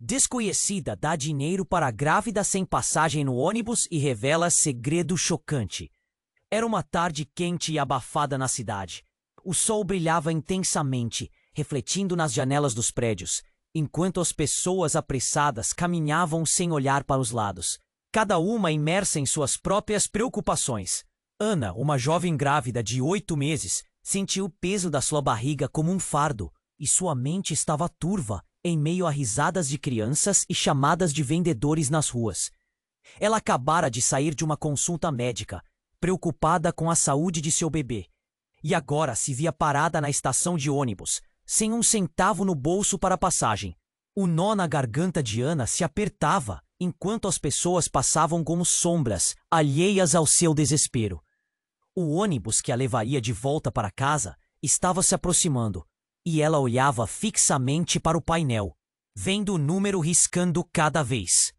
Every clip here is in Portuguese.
Desconhecida dá dinheiro para a grávida sem passagem no ônibus e revela segredo chocante. Era uma tarde quente e abafada na cidade. O sol brilhava intensamente, refletindo nas janelas dos prédios, enquanto as pessoas apressadas caminhavam sem olhar para os lados, cada uma imersa em suas próprias preocupações. Ana, uma jovem grávida de 8 meses, sentiu o peso da sua barriga como um fardo, e sua mente estava turva, em meio a risadas de crianças e chamadas de vendedores nas ruas. Ela acabara de sair de uma consulta médica, preocupada com a saúde de seu bebê, e agora se via parada na estação de ônibus, sem um centavo no bolso para a passagem. O nó na garganta de Ana se apertava, enquanto as pessoas passavam como sombras, alheias ao seu desespero. O ônibus que a levaria de volta para casa estava se aproximando, e ela olhava fixamente para o painel, vendo o número riscando cada vez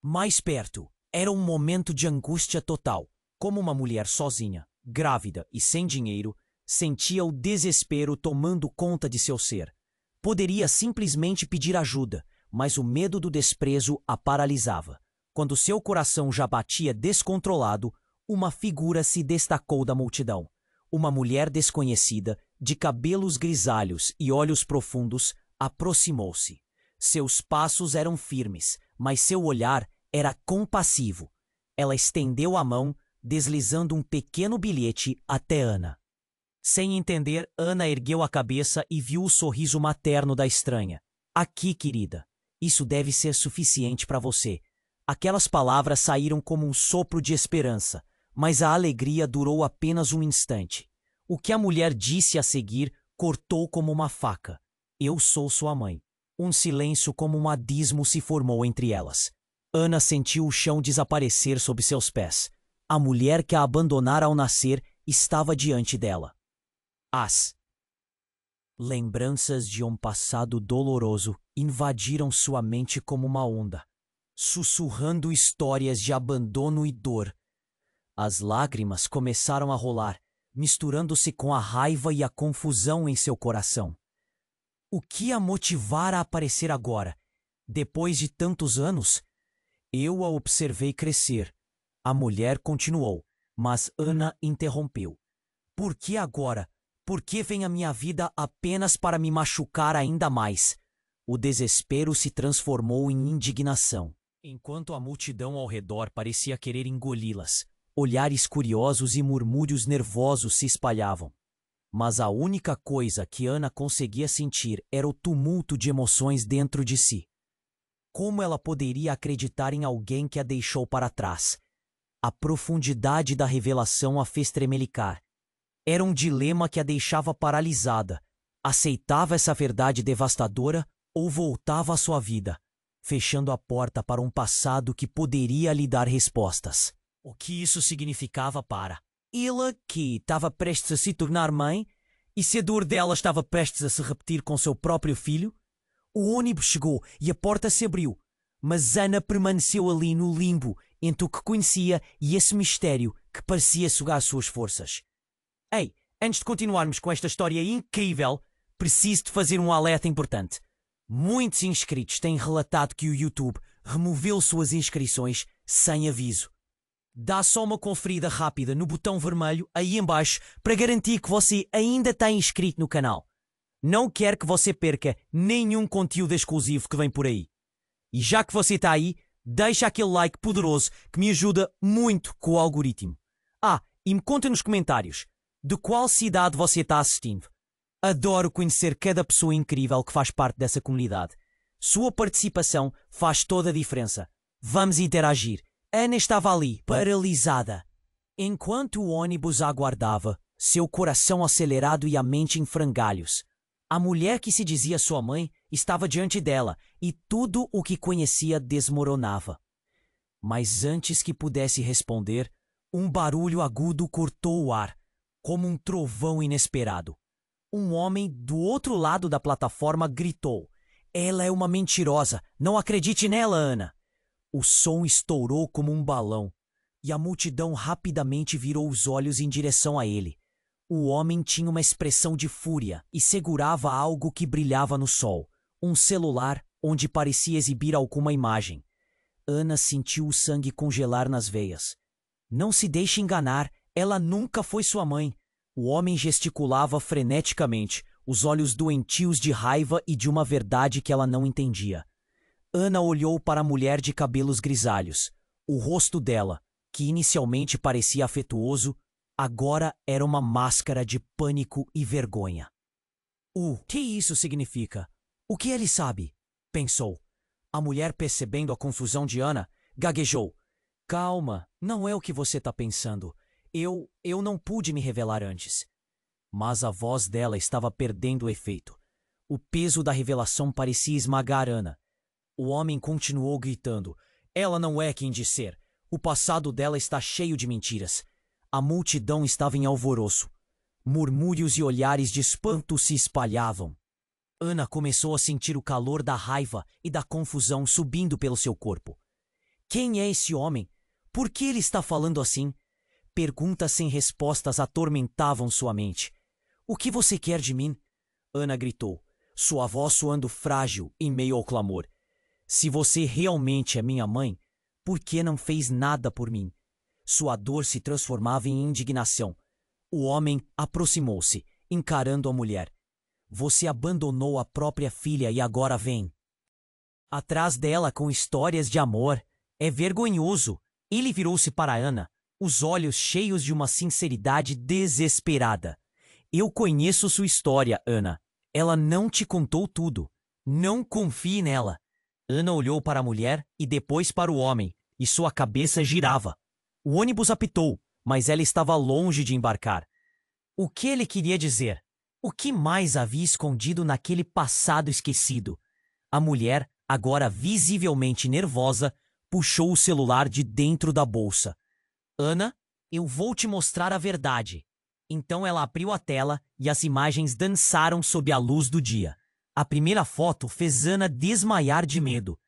mais perto. Era um momento de angústia total. Como uma mulher sozinha, grávida e sem dinheiro, sentia o desespero tomando conta de seu ser. Poderia simplesmente pedir ajuda, mas o medo do desprezo a paralisava. Quando seu coração já batia descontrolado, uma figura se destacou da multidão. Uma mulher desconhecida, de cabelos grisalhos e olhos profundos, aproximou-se. Seus passos eram firmes, mas seu olhar era compassivo. Ela estendeu a mão, deslizando um pequeno bilhete até Ana. Sem entender, Ana ergueu a cabeça e viu o sorriso materno da estranha. Aqui, querida. Isso deve ser suficiente para você. Aquelas palavras saíram como um sopro de esperança, mas a alegria durou apenas um instante. O que a mulher disse a seguir cortou como uma faca. Eu sou sua mãe. Um silêncio como um abismo se formou entre elas. Ana sentiu o chão desaparecer sob seus pés. A mulher que a abandonara ao nascer estava diante dela. As lembranças de um passado doloroso invadiram sua mente como uma onda, sussurrando histórias de abandono e dor. As lágrimas começaram a rolar, misturando-se com a raiva e a confusão em seu coração. O que a motivara a aparecer agora, depois de tantos anos? Eu a observei crescer. A mulher continuou, mas Ana interrompeu. Por que agora? Por que vem à minha vida apenas para me machucar ainda mais? O desespero se transformou em indignação, enquanto a multidão ao redor parecia querer engoli-las. Olhares curiosos e murmúrios nervosos se espalhavam. Mas a única coisa que Ana conseguia sentir era o tumulto de emoções dentro de si. Como ela poderia acreditar em alguém que a deixou para trás? A profundidade da revelação a fez tremelicar. Era um dilema que a deixava paralisada. Aceitava essa verdade devastadora ou voltava à sua vida, fechando a porta para um passado que poderia lhe dar respostas? O que isso significava para ela, que estava prestes a se tornar mãe, e se a dor dela estava prestes a se repetir com seu próprio filho? O ônibus chegou e a porta se abriu, mas Ana permaneceu ali no limbo entre o que conhecia e esse mistério que parecia sugar suas forças. Ei, antes de continuarmos com esta história incrível, preciso de fazer um alerta importante. Muitos inscritos têm relatado que o YouTube removeu suas inscrições sem aviso. Dá só uma conferida rápida no botão vermelho aí embaixo para garantir que você ainda está inscrito no canal. Não quero que você perca nenhum conteúdo exclusivo que vem por aí. E já que você está aí, deixa aquele like poderoso que me ajuda muito com o algoritmo. E me conta nos comentários de qual cidade você está assistindo. Adoro conhecer cada pessoa incrível que faz parte dessa comunidade. Sua participação faz toda a diferença. Vamos interagir. Ana estava ali, paralisada. Enquanto o ônibus a aguardava, seu coração acelerado e a mente em frangalhos. A mulher que se dizia sua mãe estava diante dela e tudo o que conhecia desmoronava. Mas antes que pudesse responder, um barulho agudo cortou o ar, como um trovão inesperado. Um homem do outro lado da plataforma gritou: "Ela é uma mentirosa! Não acredite nela, Ana!" O som estourou como um balão, e a multidão rapidamente virou os olhos em direção a ele. O homem tinha uma expressão de fúria e segurava algo que brilhava no sol, um celular onde parecia exibir alguma imagem. Ana sentiu o sangue congelar nas veias. Não se deixe enganar, ela nunca foi sua mãe. O homem gesticulava freneticamente, os olhos doentios de raiva e de uma verdade que ela não entendia. Ana olhou para a mulher de cabelos grisalhos. O rosto dela, que inicialmente parecia afetuoso, agora era uma máscara de pânico e vergonha. O que isso significa? O que ele sabe? Pensou. A mulher, percebendo a confusão de Ana, gaguejou. Calma, não é o que você está pensando. Eu não pude me revelar antes. Mas a voz dela estava perdendo o efeito. O peso da revelação parecia esmagar Ana. O homem continuou gritando. Ela não é quem diz ser. O passado dela está cheio de mentiras. A multidão estava em alvoroço. Murmúrios e olhares de espanto se espalhavam. Ana começou a sentir o calor da raiva e da confusão subindo pelo seu corpo. Quem é esse homem? Por que ele está falando assim? Perguntas sem respostas atormentavam sua mente. O que você quer de mim? Ana gritou, sua voz soando frágil em meio ao clamor. Se você realmente é minha mãe, por que não fez nada por mim? Sua dor se transformava em indignação. O homem aproximou-se, encarando a mulher. Você abandonou a própria filha e agora vem atrás dela com histórias de amor. É vergonhoso. Ele virou-se para Ana, os olhos cheios de uma sinceridade desesperada. Eu conheço sua história, Ana. Ela não te contou tudo. Não confie nela. Ana olhou para a mulher e depois para o homem, e sua cabeça girava. O ônibus apitou, mas ela estava longe de embarcar. O que ele queria dizer? O que mais havia escondido naquele passado esquecido? A mulher, agora visivelmente nervosa, puxou o celular de dentro da bolsa. Ana, eu vou te mostrar a verdade. Então ela abriu a tela e as imagens dançaram sob a luz do dia. A primeira foto fez Ana desmaiar de medo.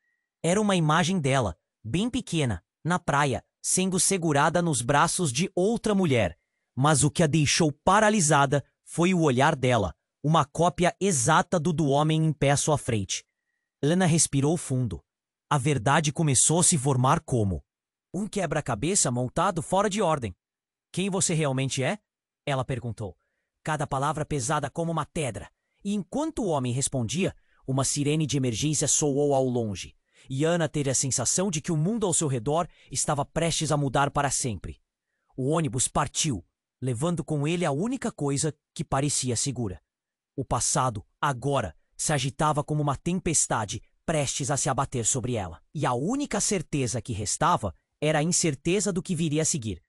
Era uma imagem dela, bem pequena, na praia, sendo segurada nos braços de outra mulher. Mas o que a deixou paralisada foi o olhar dela, uma cópia exata do homem em pé à sua frente. Ana respirou fundo. A verdade começou a se formar como um quebra-cabeça montado fora de ordem. Quem você realmente é? Ela perguntou. Cada palavra pesada como uma pedra. E enquanto o homem respondia, uma sirene de emergência soou ao longe. E Ana teve a sensação de que o mundo ao seu redor estava prestes a mudar para sempre. O ônibus partiu, levando com ele a única coisa que parecia segura. O passado, agora, se agitava como uma tempestade prestes a se abater sobre ela. E a única certeza que restava era a incerteza do que viria a seguir.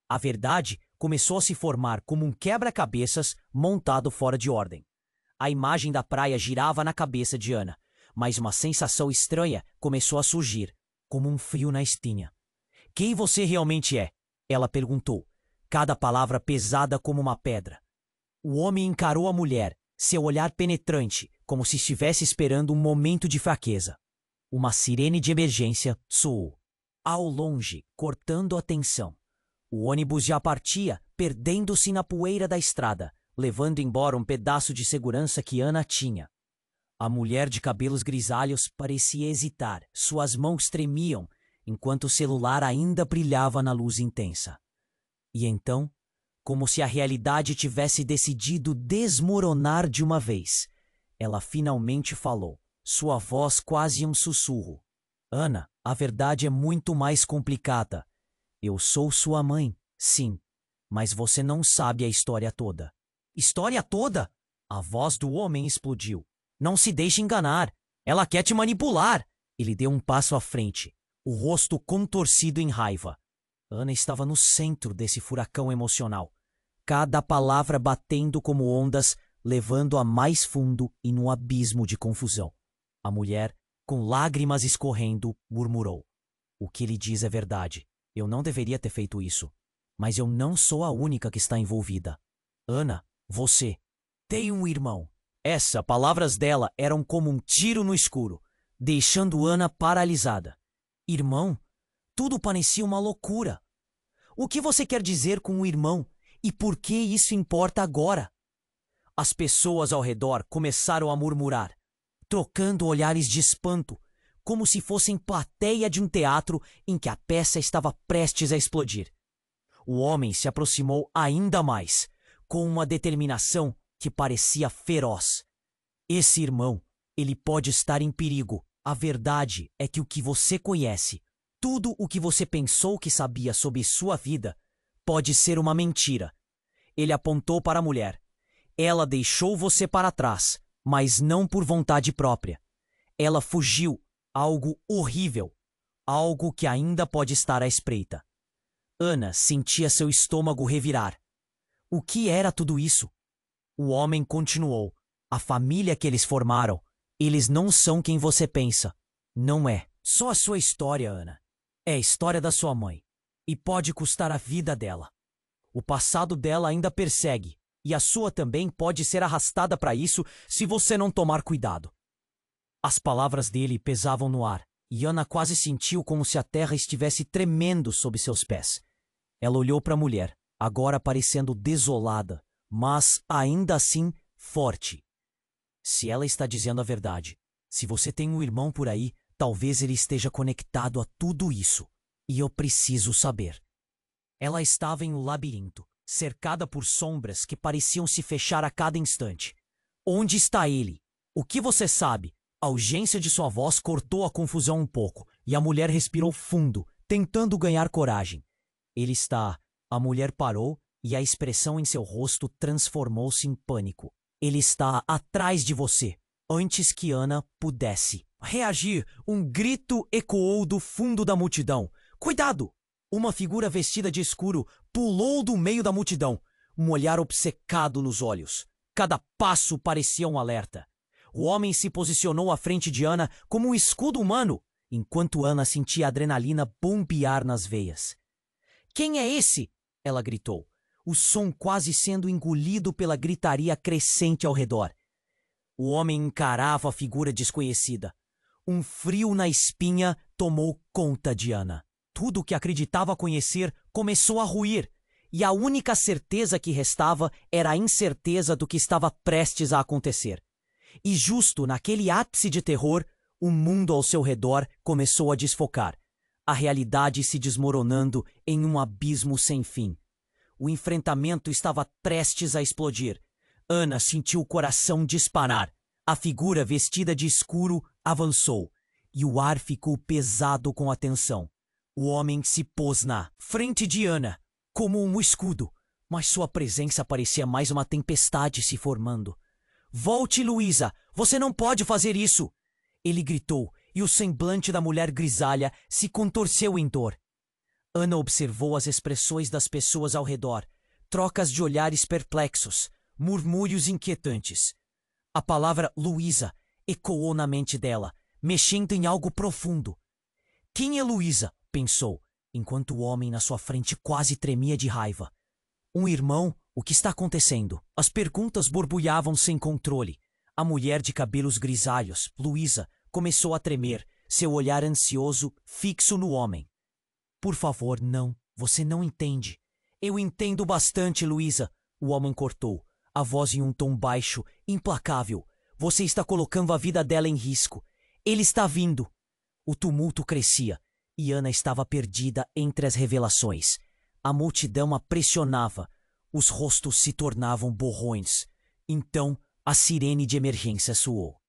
A verdade começou a se formar como um quebra-cabeças montado fora de ordem. A imagem da praia girava na cabeça de Ana, mas uma sensação estranha começou a surgir, como um frio na espinha. Quem você realmente é? Ela perguntou, cada palavra pesada como uma pedra. O homem encarou a mulher, seu olhar penetrante, como se estivesse esperando um momento de fraqueza. Uma sirene de emergência soou. Ao longe, cortando a tensão. O ônibus já partia, perdendo-se na poeira da estrada, levando embora um pedaço de segurança que Ana tinha. A mulher de cabelos grisalhos parecia hesitar, suas mãos tremiam, enquanto o celular ainda brilhava na luz intensa. E então, como se a realidade tivesse decidido desmoronar de uma vez, ela finalmente falou, sua voz quase um sussurro. Ana, a verdade é muito mais complicada. Eu sou sua mãe, sim, mas você não sabe a história toda. História toda? A voz do homem explodiu. Não se deixe enganar. Ela quer te manipular. Ele deu um passo à frente, o rosto contorcido em raiva. Ana estava no centro desse furacão emocional. Cada palavra batendo como ondas, levando-a mais fundo e num abismo de confusão. A mulher, com lágrimas escorrendo, murmurou. O que ele diz é verdade. Eu não deveria ter feito isso. Mas eu não sou a única que está envolvida. Ana, você tem um irmão. Palavras dela eram como um tiro no escuro, deixando Ana paralisada. Irmão? Tudo parecia uma loucura. O que você quer dizer com um irmão? E por que isso importa agora? As pessoas ao redor começaram a murmurar. trocando olhares de espanto, como se fossem plateia de um teatro em que a peça estava prestes a explodir. O homem se aproximou ainda mais, com uma determinação que parecia feroz. Esse irmão, ele pode estar em perigo. A verdade é que o que você conhece, tudo o que você pensou que sabia sobre sua vida, pode ser uma mentira. Ele apontou para a mulher. Ela deixou você para trás, mas não por vontade própria. Ela fugiu, algo horrível, algo que ainda pode estar à espreita. Ana sentia seu estômago revirar. O que era tudo isso? O homem continuou. A família que eles formaram, eles não são quem você pensa. Não é. Só a sua história, Ana. É a história da sua mãe. E pode custar a vida dela. O passado dela ainda persegue. E a sua também pode ser arrastada para isso se você não tomar cuidado. As palavras dele pesavam no ar. E Ana quase sentiu como se a terra estivesse tremendo sob seus pés. Ela olhou para a mulher, agora parecendo desolada, mas ainda assim forte. Se ela está dizendo a verdade, se você tem um irmão por aí, talvez ele esteja conectado a tudo isso. E eu preciso saber. Ela estava em um labirinto, cercada por sombras que pareciam se fechar a cada instante. Onde está ele? O que você sabe? A urgência de sua voz cortou a confusão um pouco, e a mulher respirou fundo, tentando ganhar coragem. Ele está... A mulher parou e a expressão em seu rosto transformou-se em pânico. Ele está atrás de você. Antes que Ana pudesse reagir, um grito ecoou do fundo da multidão. Cuidado! Uma figura vestida de escuro pulou do meio da multidão, um olhar obcecado nos olhos. Cada passo parecia um alerta. O homem se posicionou à frente de Ana como um escudo humano, enquanto Ana sentia a adrenalina bombear nas veias. Quem é esse? Ela gritou, o som quase sendo engolido pela gritaria crescente ao redor. O homem encarava a figura desconhecida. Um frio na espinha tomou conta de Ana. Tudo o que acreditava conhecer começou a ruir, e a única certeza que restava era a incerteza do que estava prestes a acontecer. E justo naquele ápice de terror, o mundo ao seu redor começou a desfocar, a realidade se desmoronando em um abismo sem fim. O enfrentamento estava prestes a explodir. Ana sentiu o coração disparar. A figura vestida de escuro avançou, e o ar ficou pesado com a tensão. O homem se pôs na frente de Ana, como um escudo, mas sua presença parecia mais uma tempestade se formando. Volte, Luísa! Você não pode fazer isso! Ele gritou, e o semblante da mulher grisalha se contorceu em dor. Ana observou as expressões das pessoas ao redor, trocas de olhares perplexos, murmúrios inquietantes. A palavra Luísa ecoou na mente dela, mexendo em algo profundo. Quem é Luísa? Pensou, enquanto o homem na sua frente quase tremia de raiva. Um irmão? O que está acontecendo? As perguntas borbulhavam sem controle. A mulher de cabelos grisalhos, Luísa, começou a tremer, seu olhar ansioso fixo no homem. Por favor, não. Você não entende. Eu entendo bastante, Luísa. O homem cortou, a voz em um tom baixo, implacável. Você está colocando a vida dela em risco. Ele está vindo. O tumulto crescia, e Ana estava perdida entre as revelações. A multidão a pressionava. Os rostos se tornavam borrões. Então, a sirene de emergência soou.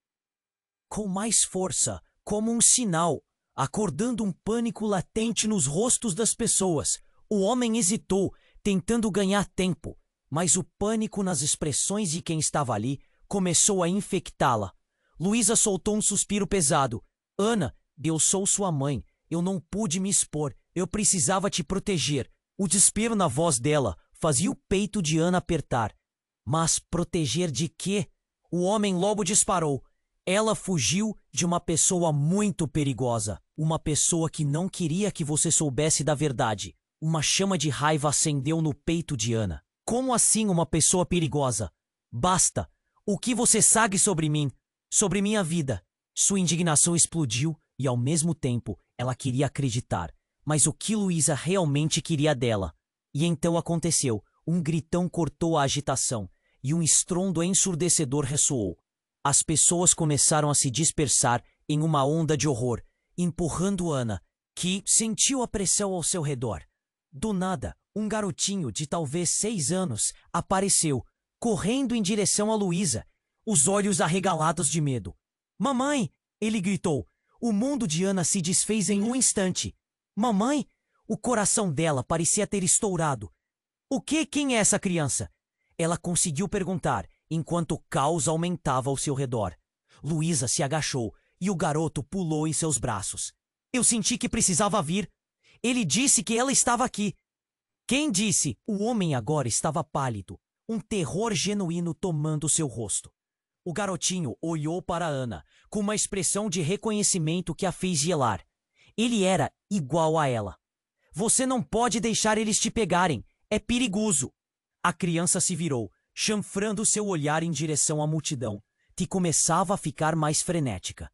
Com mais força, como um sinal, acordando um pânico latente nos rostos das pessoas. O homem hesitou, tentando ganhar tempo, mas o pânico nas expressões de quem estava ali começou a infectá-la. Luísa soltou um suspiro pesado. Ana, eu sou sua mãe. Eu não pude me expor. Eu precisava te proteger. O desespero na voz dela fazia o peito de Ana apertar. Mas proteger de quê? O homem logo disparou. Ela fugiu de uma pessoa muito perigosa. Uma pessoa que não queria que você soubesse da verdade. Uma chama de raiva acendeu no peito de Ana. Como assim uma pessoa perigosa? Basta! O que você sabe sobre mim? Sobre minha vida? Sua indignação explodiu e, ao mesmo tempo, ela queria acreditar. Mas o que Luísa realmente queria dela? E então aconteceu. Um gritão cortou a agitação e um estrondo ensurdecedor ressoou. As pessoas começaram a se dispersar em uma onda de horror, empurrando Ana, que sentiu a pressão ao seu redor. Do nada, um garotinho de talvez 6 anos apareceu, correndo em direção a Luísa, os olhos arregalados de medo. "Mamãe!" ele gritou. O mundo de Ana se desfez em um instante. "Mamãe?" O coração dela parecia ter estourado. Quem é essa criança?" Ela conseguiu perguntar, enquanto o caos aumentava ao seu redor. Luísa se agachou e o garoto pulou em seus braços. "Eu senti que precisava vir. Ele disse que ela estava aqui." "Quem disse?" O homem agora estava pálido, um terror genuíno tomando seu rosto. O garotinho olhou para Ana, com uma expressão de reconhecimento que a fez gelar. Ele era igual a ela. "Você não pode deixar eles te pegarem. É perigoso." A criança se virou, chanfrando seu olhar em direção à multidão, que começava a ficar mais frenética.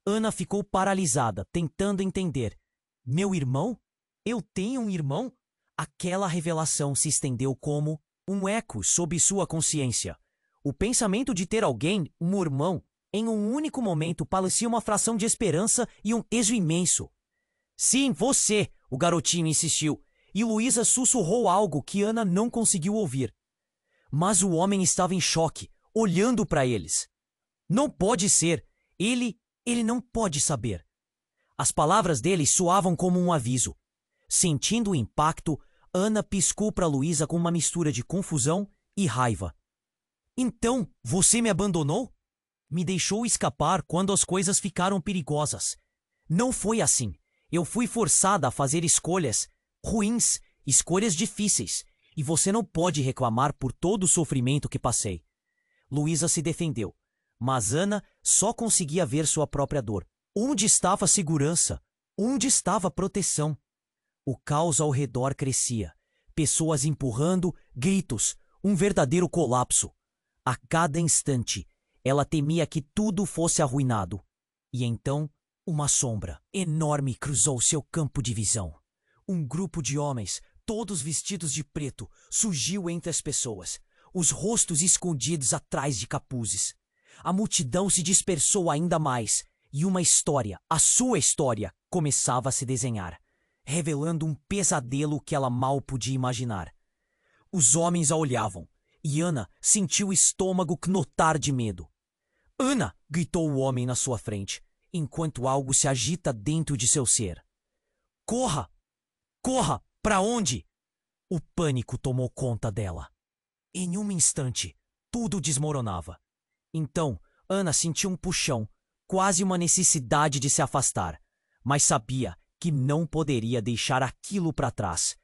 Ana ficou paralisada, tentando entender. "Meu irmão? Eu tenho um irmão?" Aquela revelação se estendeu como um eco sob sua consciência. O pensamento de ter alguém, um irmão, em um único momento parecia uma fração de esperança e um peso imenso. "Sim, você!" o garotinho insistiu, e Luísa sussurrou algo que Ana não conseguiu ouvir. Mas o homem estava em choque, olhando para eles. "Não pode ser! Ele não pode saber." As palavras dele soavam como um aviso. Sentindo o impacto, Ana piscou para Luísa com uma mistura de confusão e raiva. "Então, você me abandonou? Me deixou escapar quando as coisas ficaram perigosas." "Não foi assim. Eu fui forçada a fazer escolhas ruins, escolhas difíceis, e você não pode reclamar por todo o sofrimento que passei." Luísa se defendeu, mas Ana só conseguia ver sua própria dor. Onde estava a segurança? Onde estava a proteção? O caos ao redor crescia. Pessoas empurrando, gritos, um verdadeiro colapso. A cada instante, ela temia que tudo fosse arruinado. E então, uma sombra enorme cruzou seu campo de visão. Um grupo de homens, todos vestidos de preto, surgiu entre as pessoas, os rostos escondidos atrás de capuzes. A multidão se dispersou ainda mais, e uma história, a sua história, começava a se desenhar, revelando um pesadelo que ela mal podia imaginar. Os homens a olhavam, e Ana sentiu o estômago knotar de medo. "Ana!" gritou o homem na sua frente, enquanto algo se agita dentro de seu ser. "Corra! Corra! Para onde?" O pânico tomou conta dela. Em um instante, tudo desmoronava. Então, Ana sentiu um puxão, quase uma necessidade de se afastar, mas sabia que não poderia deixar aquilo para trás.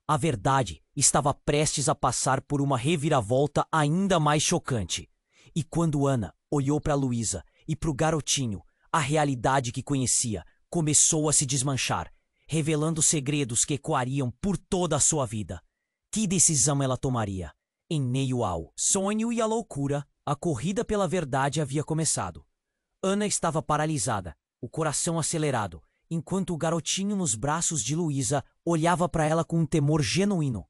A verdade estava prestes a passar por uma reviravolta ainda mais chocante. E quando Ana olhou para Luísa e para o garotinho, a realidade que conhecia começou a se desmanchar, revelando segredos que ecoariam por toda a sua vida. Que decisão ela tomaria? Em meio ao sonho e à loucura, a corrida pela verdade havia começado. Ana estava paralisada, o coração acelerado, enquanto o garotinho nos braços de Luísa olhava para ela com um temor genuíno.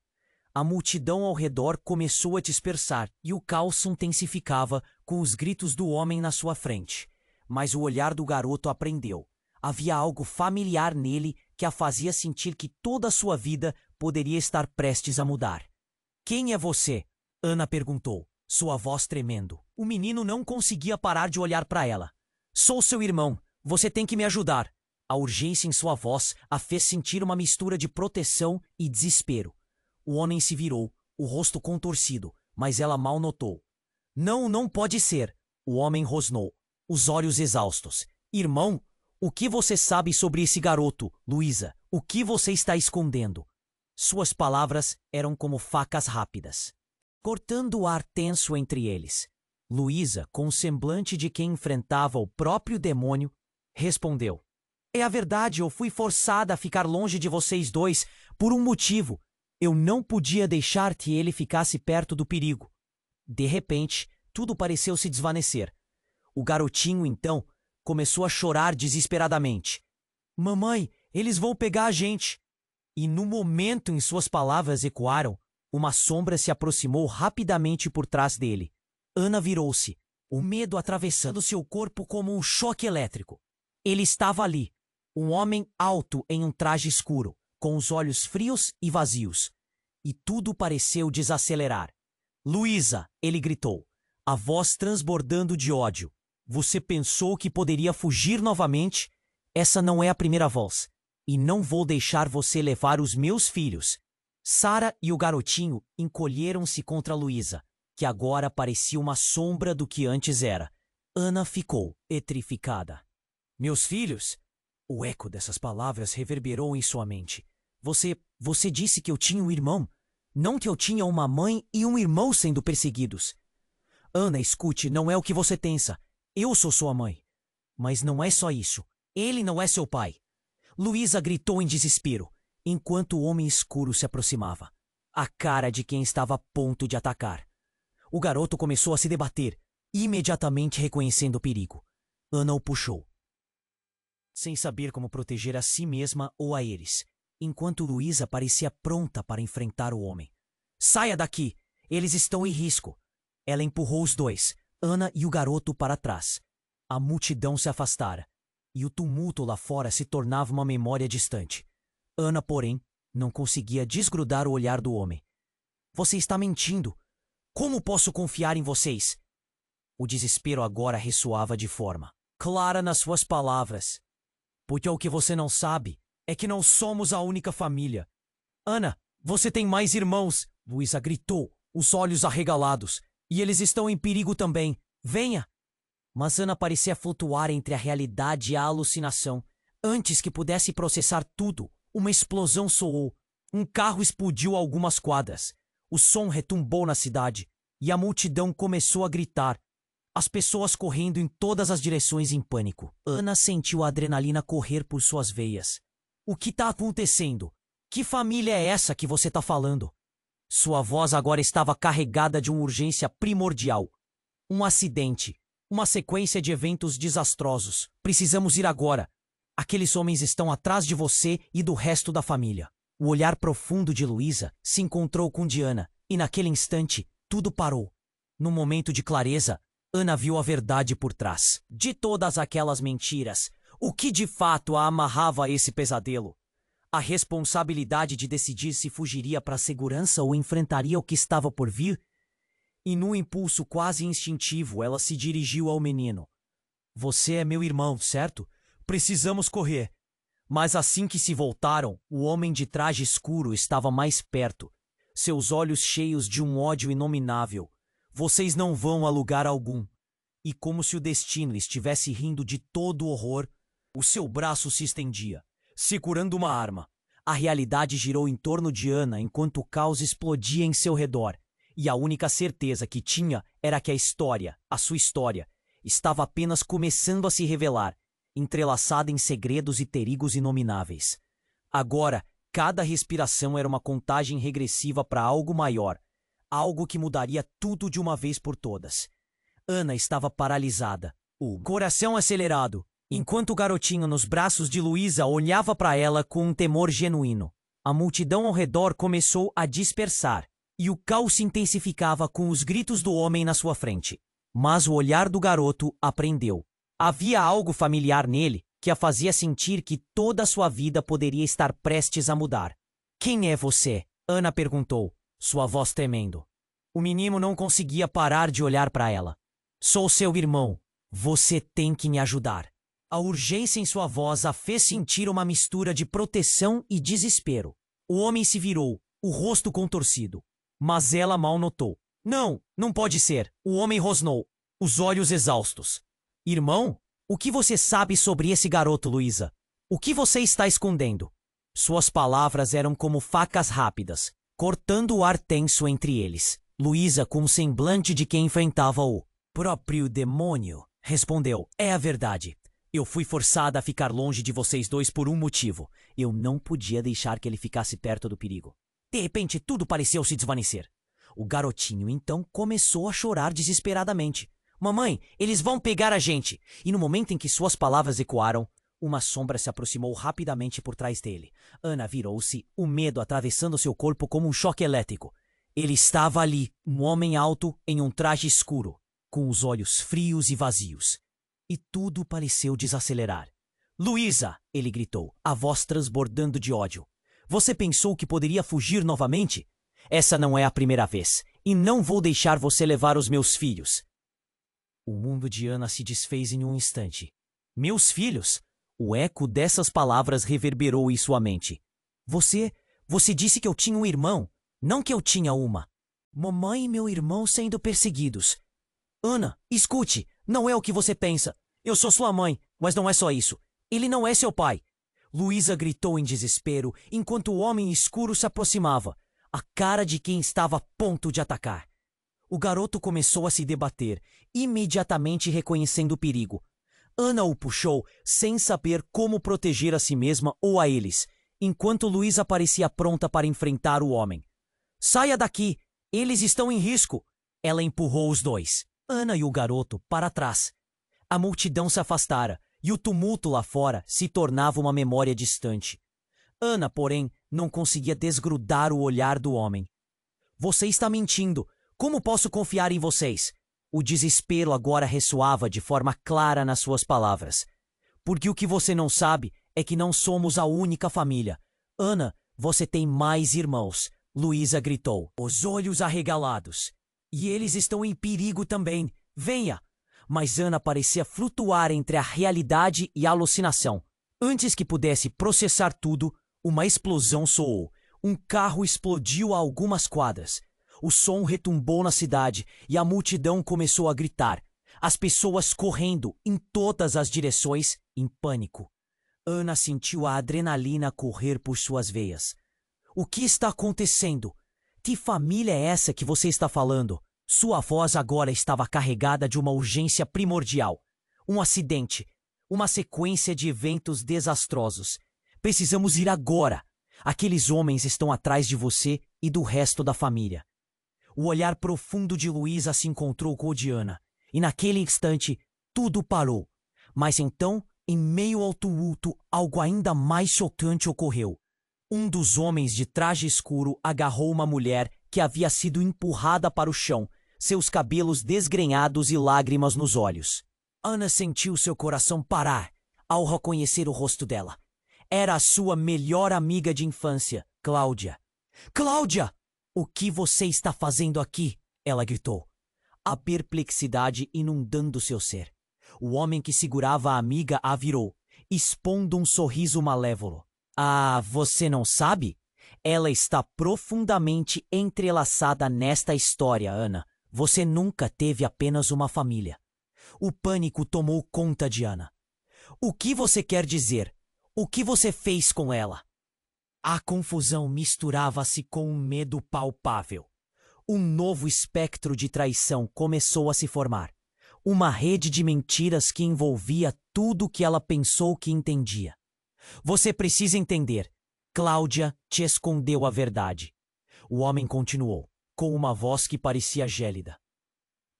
A multidão ao redor começou a dispersar e o caos se intensificava com os gritos do homem na sua frente. Mas o olhar do garoto a prendeu. Havia algo familiar nele que a fazia sentir que toda a sua vida poderia estar prestes a mudar. "Quem é você?" Ana perguntou, sua voz tremendo. O menino não conseguia parar de olhar para ela. "Sou seu irmão. Você tem que me ajudar." A urgência em sua voz a fez sentir uma mistura de proteção e desespero. O homem se virou, o rosto contorcido, mas ela mal notou. "Não, não pode ser." O homem rosnou, os olhos exaustos. "Irmão? O que você sabe sobre esse garoto, Luísa? O que você está escondendo?" Suas palavras eram como facas rápidas, cortando o ar tenso entre eles. Luísa, com o semblante de quem enfrentava o próprio demônio, respondeu: "É a verdade, eu fui forçada a ficar longe de vocês dois por um motivo. Eu não podia deixar que ele ficasse perto do perigo." De repente, tudo pareceu se desvanecer. O garotinho, então, começou a chorar desesperadamente. "Mamãe, eles vão pegar a gente." E no momento em suas palavras ecoaram, uma sombra se aproximou rapidamente por trás dele. Ana virou-se. o medo atravessando seu corpo como um choque elétrico. Ele estava ali, um homem alto em um traje escuro, com os olhos frios e vazios. E tudo pareceu desacelerar. Luísa, ele gritou, a voz transbordando de ódio. Você pensou que poderia fugir novamente? Essa não é a primeira voz. E não vou deixar você levar os meus filhos. Sara e o garotinho encolheram-se contra Luísa, que agora parecia uma sombra do que antes era. Ana ficou petrificada. Meus filhos? O eco dessas palavras reverberou em sua mente. Você disse que eu tinha um irmão, não que eu tinha uma mãe e um irmão sendo perseguidos. Ana, escute, não é o que você pensa. Eu sou sua mãe. Mas não é só isso. Ele não é seu pai. Luísa gritou em desespero, enquanto o homem escuro se aproximava, a cara de quem estava a ponto de atacar. O garoto começou a se debater, imediatamente reconhecendo o perigo. Ana o puxou, sem saber como proteger a si mesma ou a eles, enquanto Luísa parecia pronta para enfrentar o homem. Saia daqui! Eles estão em risco! Ela empurrou os dois, Ana e o garoto, para trás. A multidão se afastara, e o tumulto lá fora se tornava uma memória distante. Ana, porém, não conseguia desgrudar o olhar do homem. Você está mentindo! Como posso confiar em vocês? O desespero agora ressoava de forma clara nas suas palavras. Porque o que você não sabe é que não somos a única família. Ana, você tem mais irmãos! Luísa gritou, os olhos arregalados. E eles estão em perigo também. Venha! Mas Ana parecia flutuar entre a realidade e a alucinação. Antes que pudesse processar tudo, uma explosão soou. Um carro explodiu a algumas quadras. O som retumbou na cidade, e a multidão começou a gritar. As pessoas correndo em todas as direções em pânico. Ana sentiu a adrenalina correr por suas veias. O que está acontecendo? Que família é essa que você está falando? Sua voz agora estava carregada de uma urgência primordial. Um acidente. Uma sequência de eventos desastrosos. Precisamos ir agora. Aqueles homens estão atrás de você e do resto da família. O olhar profundo de Luísa se encontrou com Diana, e naquele instante, tudo parou. Num momento de clareza, Ana viu a verdade por trás. De todas aquelas mentiras, o que de fato a amarrava a esse pesadelo? A responsabilidade de decidir se fugiria para a segurança ou enfrentaria o que estava por vir? E num impulso quase instintivo, ela se dirigiu ao menino. Você é meu irmão, certo? Precisamos correr. Mas assim que se voltaram, o homem de traje escuro estava mais perto, seus olhos cheios de um ódio inominável. Vocês não vão a lugar algum. E como se o destino estivesse rindo de todo o horror, o seu braço se estendia, segurando uma arma. A realidade girou em torno de Ana enquanto o caos explodia em seu redor. E a única certeza que tinha era que a história, a sua história, estava apenas começando a se revelar, entrelaçada em segredos e perigos inomináveis. Agora, cada respiração era uma contagem regressiva para algo maior, algo que mudaria tudo de uma vez por todas. Ana estava paralisada, o coração acelerado, enquanto o garotinho nos braços de Luísa olhava para ela com um temor genuíno. A multidão ao redor começou a dispersar, e o caos se intensificava com os gritos do homem na sua frente. Mas o olhar do garoto a prendeu. Havia algo familiar nele que a fazia sentir que toda a sua vida poderia estar prestes a mudar. Quem é você? Ana perguntou, sua voz tremendo. O menino não conseguia parar de olhar para ela. Sou seu irmão. Você tem que me ajudar. A urgência em sua voz a fez sentir uma mistura de proteção e desespero. O homem se virou, o rosto contorcido. Mas ela mal notou. Não, não pode ser. O homem rosnou, os olhos exaustos. Irmão? O que você sabe sobre esse garoto, Luísa? O que você está escondendo? Suas palavras eram como facas rápidas, cortando o ar tenso entre eles. Luísa, com um semblante de quem enfrentava o próprio demônio, respondeu. É a verdade. Eu fui forçada a ficar longe de vocês dois por um motivo. Eu não podia deixar que ele ficasse perto do perigo. De repente, tudo pareceu se desvanecer. O garotinho, então, começou a chorar desesperadamente. Mamãe, eles vão pegar a gente! E no momento em que suas palavras ecoaram, uma sombra se aproximou rapidamente por trás dele. Ana virou-se, o medo atravessando seu corpo como um choque elétrico. Ele estava ali, um homem alto em um traje escuro. com os olhos frios e vazios. E tudo pareceu desacelerar. Luísa! Ele gritou, a voz transbordando de ódio. Você pensou que poderia fugir novamente? Essa não é a primeira vez, e não vou deixar você levar os meus filhos. O mundo de Ana se desfez em um instante. Meus filhos? O eco dessas palavras reverberou em sua mente. Você disse que eu tinha um irmão, não que eu tinha uma. Mamãe e meu irmão sendo perseguidos. Ana, escute, não é o que você pensa. Eu sou sua mãe, mas não é só isso. Ele não é seu pai. Luísa gritou em desespero enquanto o homem escuro se aproximava, a cara de quem estava a ponto de atacar. O garoto começou a se debater, imediatamente reconhecendo o perigo. Ana o puxou, sem saber como proteger a si mesma ou a eles, enquanto Luísa parecia pronta para enfrentar o homem. Saia daqui! Eles estão em risco! Ela empurrou os dois, Ana e o garoto, para trás. A multidão se afastara, e o tumulto lá fora se tornava uma memória distante. Ana, porém, não conseguia desgrudar o olhar do homem. Você está mentindo! Como posso confiar em vocês? O desespero agora ressoava de forma clara nas suas palavras. Porque o que você não sabe é que não somos a única família. Ana, você tem mais irmãos, Luísa gritou, os olhos arregalados. E eles estão em perigo também. Venha! Mas Ana parecia flutuar entre a realidade e a alucinação. Antes que pudesse processar tudo, uma explosão soou. Um carro explodiu a algumas quadras. O som retumbou na cidade e a multidão começou a gritar. As pessoas correndo em todas as direções, em pânico. Ana sentiu a adrenalina correr por suas veias. O que está acontecendo? Que família é essa que você está falando? Sua voz agora estava carregada de uma urgência primordial. Um acidente. Uma sequência de eventos desastrosos. Precisamos ir agora. Aqueles homens estão atrás de você e do resto da família. O olhar profundo de Luísa se encontrou com o de Ana, e naquele instante tudo parou. Mas então, em meio ao tumulto, algo ainda mais chocante ocorreu. Um dos homens de traje escuro agarrou uma mulher que havia sido empurrada para o chão, seus cabelos desgrenhados e lágrimas nos olhos. Ana sentiu seu coração parar ao reconhecer o rosto dela. Era a sua melhor amiga de infância, Cláudia. Cláudia! O que você está fazendo aqui? Ela gritou, a perplexidade inundando seu ser. O homem que segurava a amiga a virou, expondo um sorriso malévolo. Ah, você não sabe? Ela está profundamente entrelaçada nesta história, Ana. Você nunca teve apenas uma família. O pânico tomou conta de Ana. O que você quer dizer? O que você fez com ela? A confusão misturava-se com um medo palpável. Um novo espectro de traição começou a se formar. Uma rede de mentiras que envolvia tudo o que ela pensou que entendia. Você precisa entender. Cláudia te escondeu a verdade. O homem continuou, com uma voz que parecia gélida.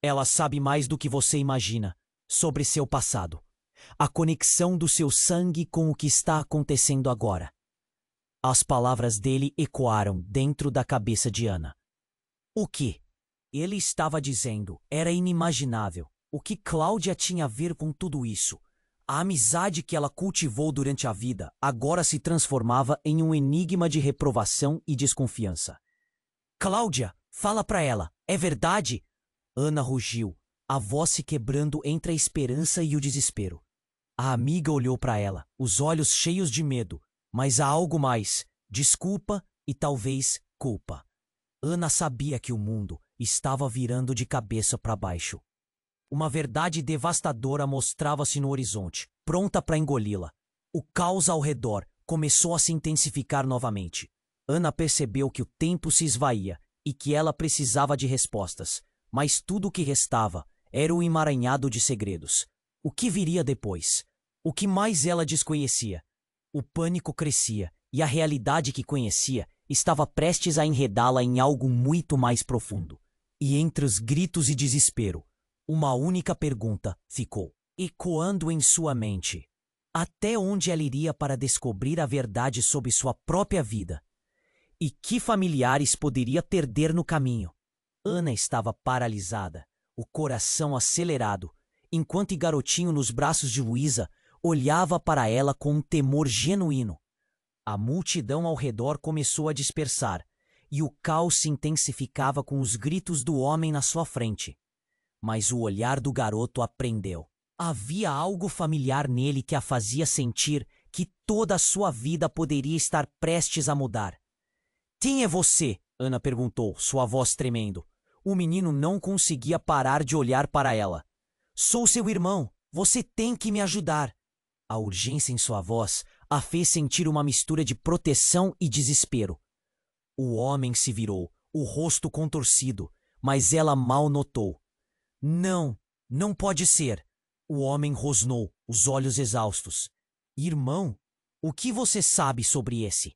Ela sabe mais do que você imagina sobre seu passado. A conexão do seu sangue com o que está acontecendo agora. As palavras dele ecoaram dentro da cabeça de Ana. O que ele estava dizendo era inimaginável. O que Cláudia tinha a ver com tudo isso? A amizade que ela cultivou durante a vida agora se transformava em um enigma de reprovação e desconfiança. Cláudia, fala pra ela, é verdade? Ana rugiu, a voz se quebrando entre a esperança e o desespero. A amiga olhou para ela, os olhos cheios de medo. Mas há algo mais, desculpa e talvez culpa. Ana sabia que o mundo estava virando de cabeça para baixo. Uma verdade devastadora mostrava-se no horizonte, pronta para engoli-la. O caos ao redor começou a se intensificar novamente. Ana percebeu que o tempo se esvaía e que ela precisava de respostas, mas tudo o que restava era um emaranhado de segredos. O que viria depois? O que mais ela desconhecia? O pânico crescia e a realidade que conhecia estava prestes a enredá-la em algo muito mais profundo. E entre os gritos e desespero, uma única pergunta ficou, ecoando em sua mente. Até onde ela iria para descobrir a verdade sobre sua própria vida? E que familiares poderia perder no caminho? Ana estava paralisada, o coração acelerado, enquanto o garotinho nos braços de Luísa olhava para ela com um temor genuíno. A multidão ao redor começou a dispersar, e o caos se intensificava com os gritos do homem na sua frente. Mas o olhar do garoto a prendeu. Havia algo familiar nele que a fazia sentir que toda a sua vida poderia estar prestes a mudar. "Quem é você?" Ana perguntou, sua voz tremendo. O menino não conseguia parar de olhar para ela. "Sou seu irmão. Você tem que me ajudar." A urgência em sua voz a fez sentir uma mistura de proteção e desespero. O homem se virou, o rosto contorcido, mas ela mal notou. "Não, não pode ser." O homem rosnou, os olhos exaustos. "Irmão, o que você sabe sobre esse?"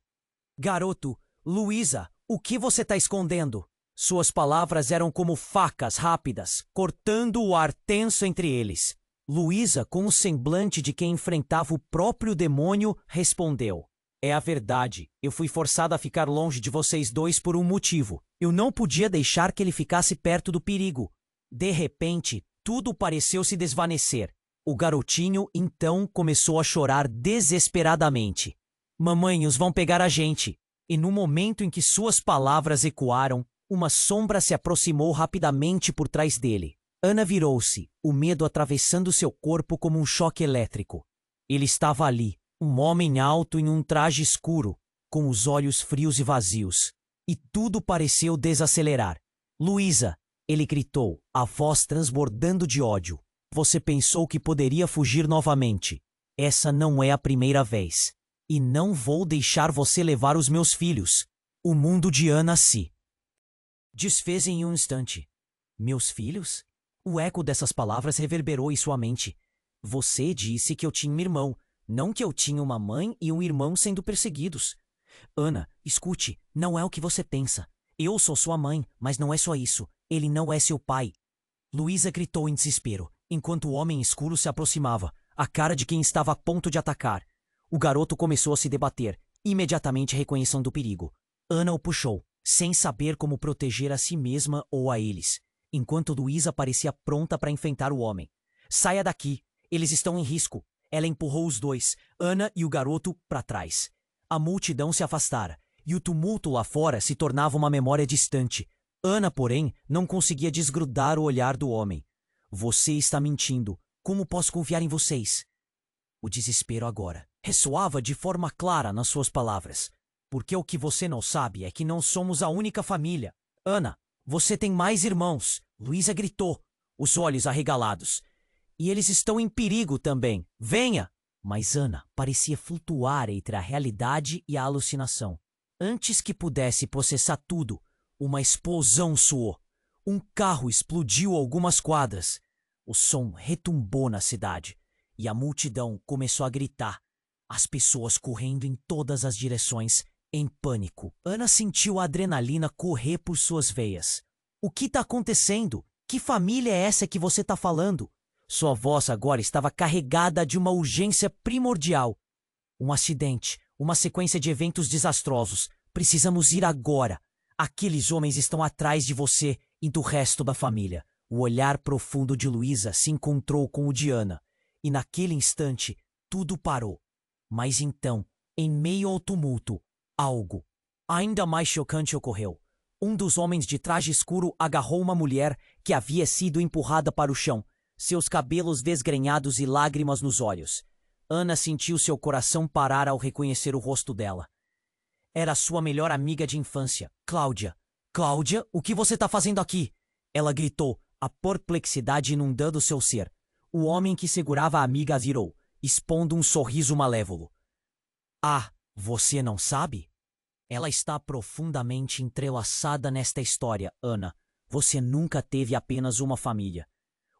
"Garoto, Luísa, o que você está escondendo?" Suas palavras eram como facas rápidas, cortando o ar tenso entre eles. Luísa, com o semblante de quem enfrentava o próprio demônio, respondeu: "É a verdade. Eu fui forçada a ficar longe de vocês dois por um motivo. Eu não podia deixar que ele ficasse perto do perigo." De repente, tudo pareceu se desvanecer. O garotinho, então, começou a chorar desesperadamente. "Mamãe, os vão pegar a gente." E no momento em que suas palavras ecoaram, uma sombra se aproximou rapidamente por trás dele. Ana virou-se, o medo atravessando seu corpo como um choque elétrico. Ele estava ali, um homem alto em um traje escuro, com os olhos frios e vazios. E tudo pareceu desacelerar. "Luísa!" ele gritou, a voz transbordando de ódio. "Você pensou que poderia fugir novamente. Essa não é a primeira vez. E não vou deixar você levar os meus filhos." O mundo de Ana se desfez em um instante. "Meus filhos?" O eco dessas palavras reverberou em sua mente. "Você disse que eu tinha um irmão, não que eu tinha uma mãe e um irmão sendo perseguidos." "Ana, escute, não é o que você pensa. Eu sou sua mãe, mas não é só isso. Ele não é seu pai." Luísa gritou em desespero, enquanto o homem escuro se aproximava, a cara de quem estava a ponto de atacar. O garoto começou a se debater, imediatamente reconhecendo o perigo. Ana o puxou, sem saber como proteger a si mesma ou a eles, enquanto Luísa parecia pronta para enfrentar o homem. "Saia daqui, eles estão em risco." Ela empurrou os dois, Ana e o garoto, para trás. A multidão se afastara, e o tumulto lá fora se tornava uma memória distante. Ana, porém, não conseguia desgrudar o olhar do homem. "Você está mentindo. Como posso confiar em vocês?" O desespero agora ressoava de forma clara nas suas palavras. "Porque o que você não sabe é que não somos a única família. Ana, você tem mais irmãos." Luísa gritou, os olhos arregalados. "E eles estão em perigo também. Venha!" Mas Ana parecia flutuar entre a realidade e a alucinação. Antes que pudesse processar tudo, uma explosão soou. Um carro explodiu a algumas quadras. O som retumbou na cidade, e a multidão começou a gritar, as pessoas correndo em todas as direções, em pânico. Ana sentiu a adrenalina correr por suas veias. "O que está acontecendo? Que família é essa que você está falando?" Sua voz agora estava carregada de uma urgência primordial. "Um acidente, uma sequência de eventos desastrosos. Precisamos ir agora. Aqueles homens estão atrás de você e do resto da família." O olhar profundo de Luísa se encontrou com o de Ana, e naquele instante tudo parou. Mas então, em meio ao tumulto, algo ainda mais chocante ocorreu. Um dos homens de traje escuro agarrou uma mulher que havia sido empurrada para o chão, seus cabelos desgrenhados e lágrimas nos olhos. Ana sentiu seu coração parar ao reconhecer o rosto dela. Era sua melhor amiga de infância, Cláudia. "Cláudia, o que você está fazendo aqui?" Ela gritou, a perplexidade inundando seu ser. O homem que segurava a amiga a virou, expondo um sorriso malévolo. "Ah, você não sabe? Ela está profundamente entrelaçada nesta história, Ana. Você nunca teve apenas uma família."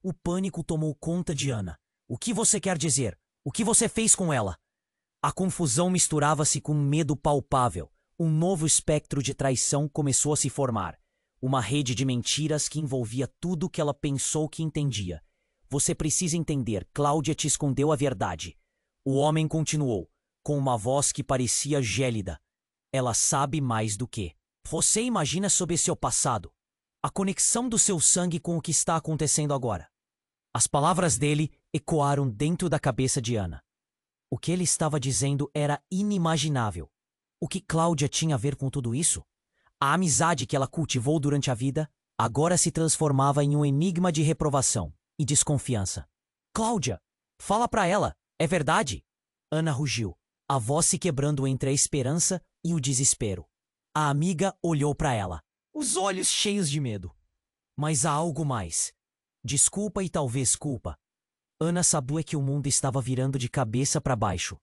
O pânico tomou conta de Ana. "O que você quer dizer? O que você fez com ela?" A confusão misturava-se com um medo palpável. Um novo espectro de traição começou a se formar. Uma rede de mentiras que envolvia tudo o que ela pensou que entendia. "Você precisa entender, Cláudia te escondeu a verdade." O homem continuou, com uma voz que parecia gélida. "Ela sabe mais do que você imagina sobre seu passado. A conexão do seu sangue com o que está acontecendo agora. As palavras dele ecoaram dentro da cabeça de Ana. O que ele estava dizendo era inimaginável. O que Cláudia tinha a ver com tudo isso? A amizade que ela cultivou durante a vida agora se transformava em um enigma de reprovação e desconfiança. Cláudia, fala pra ela, é verdade? Ana rugiu, a voz se quebrando entre a esperança e o desespero. A amiga olhou pra ela, os olhos cheios de medo. Mas há algo mais. Desculpa e talvez culpa. Ana sabia que o mundo estava virando de cabeça para baixo.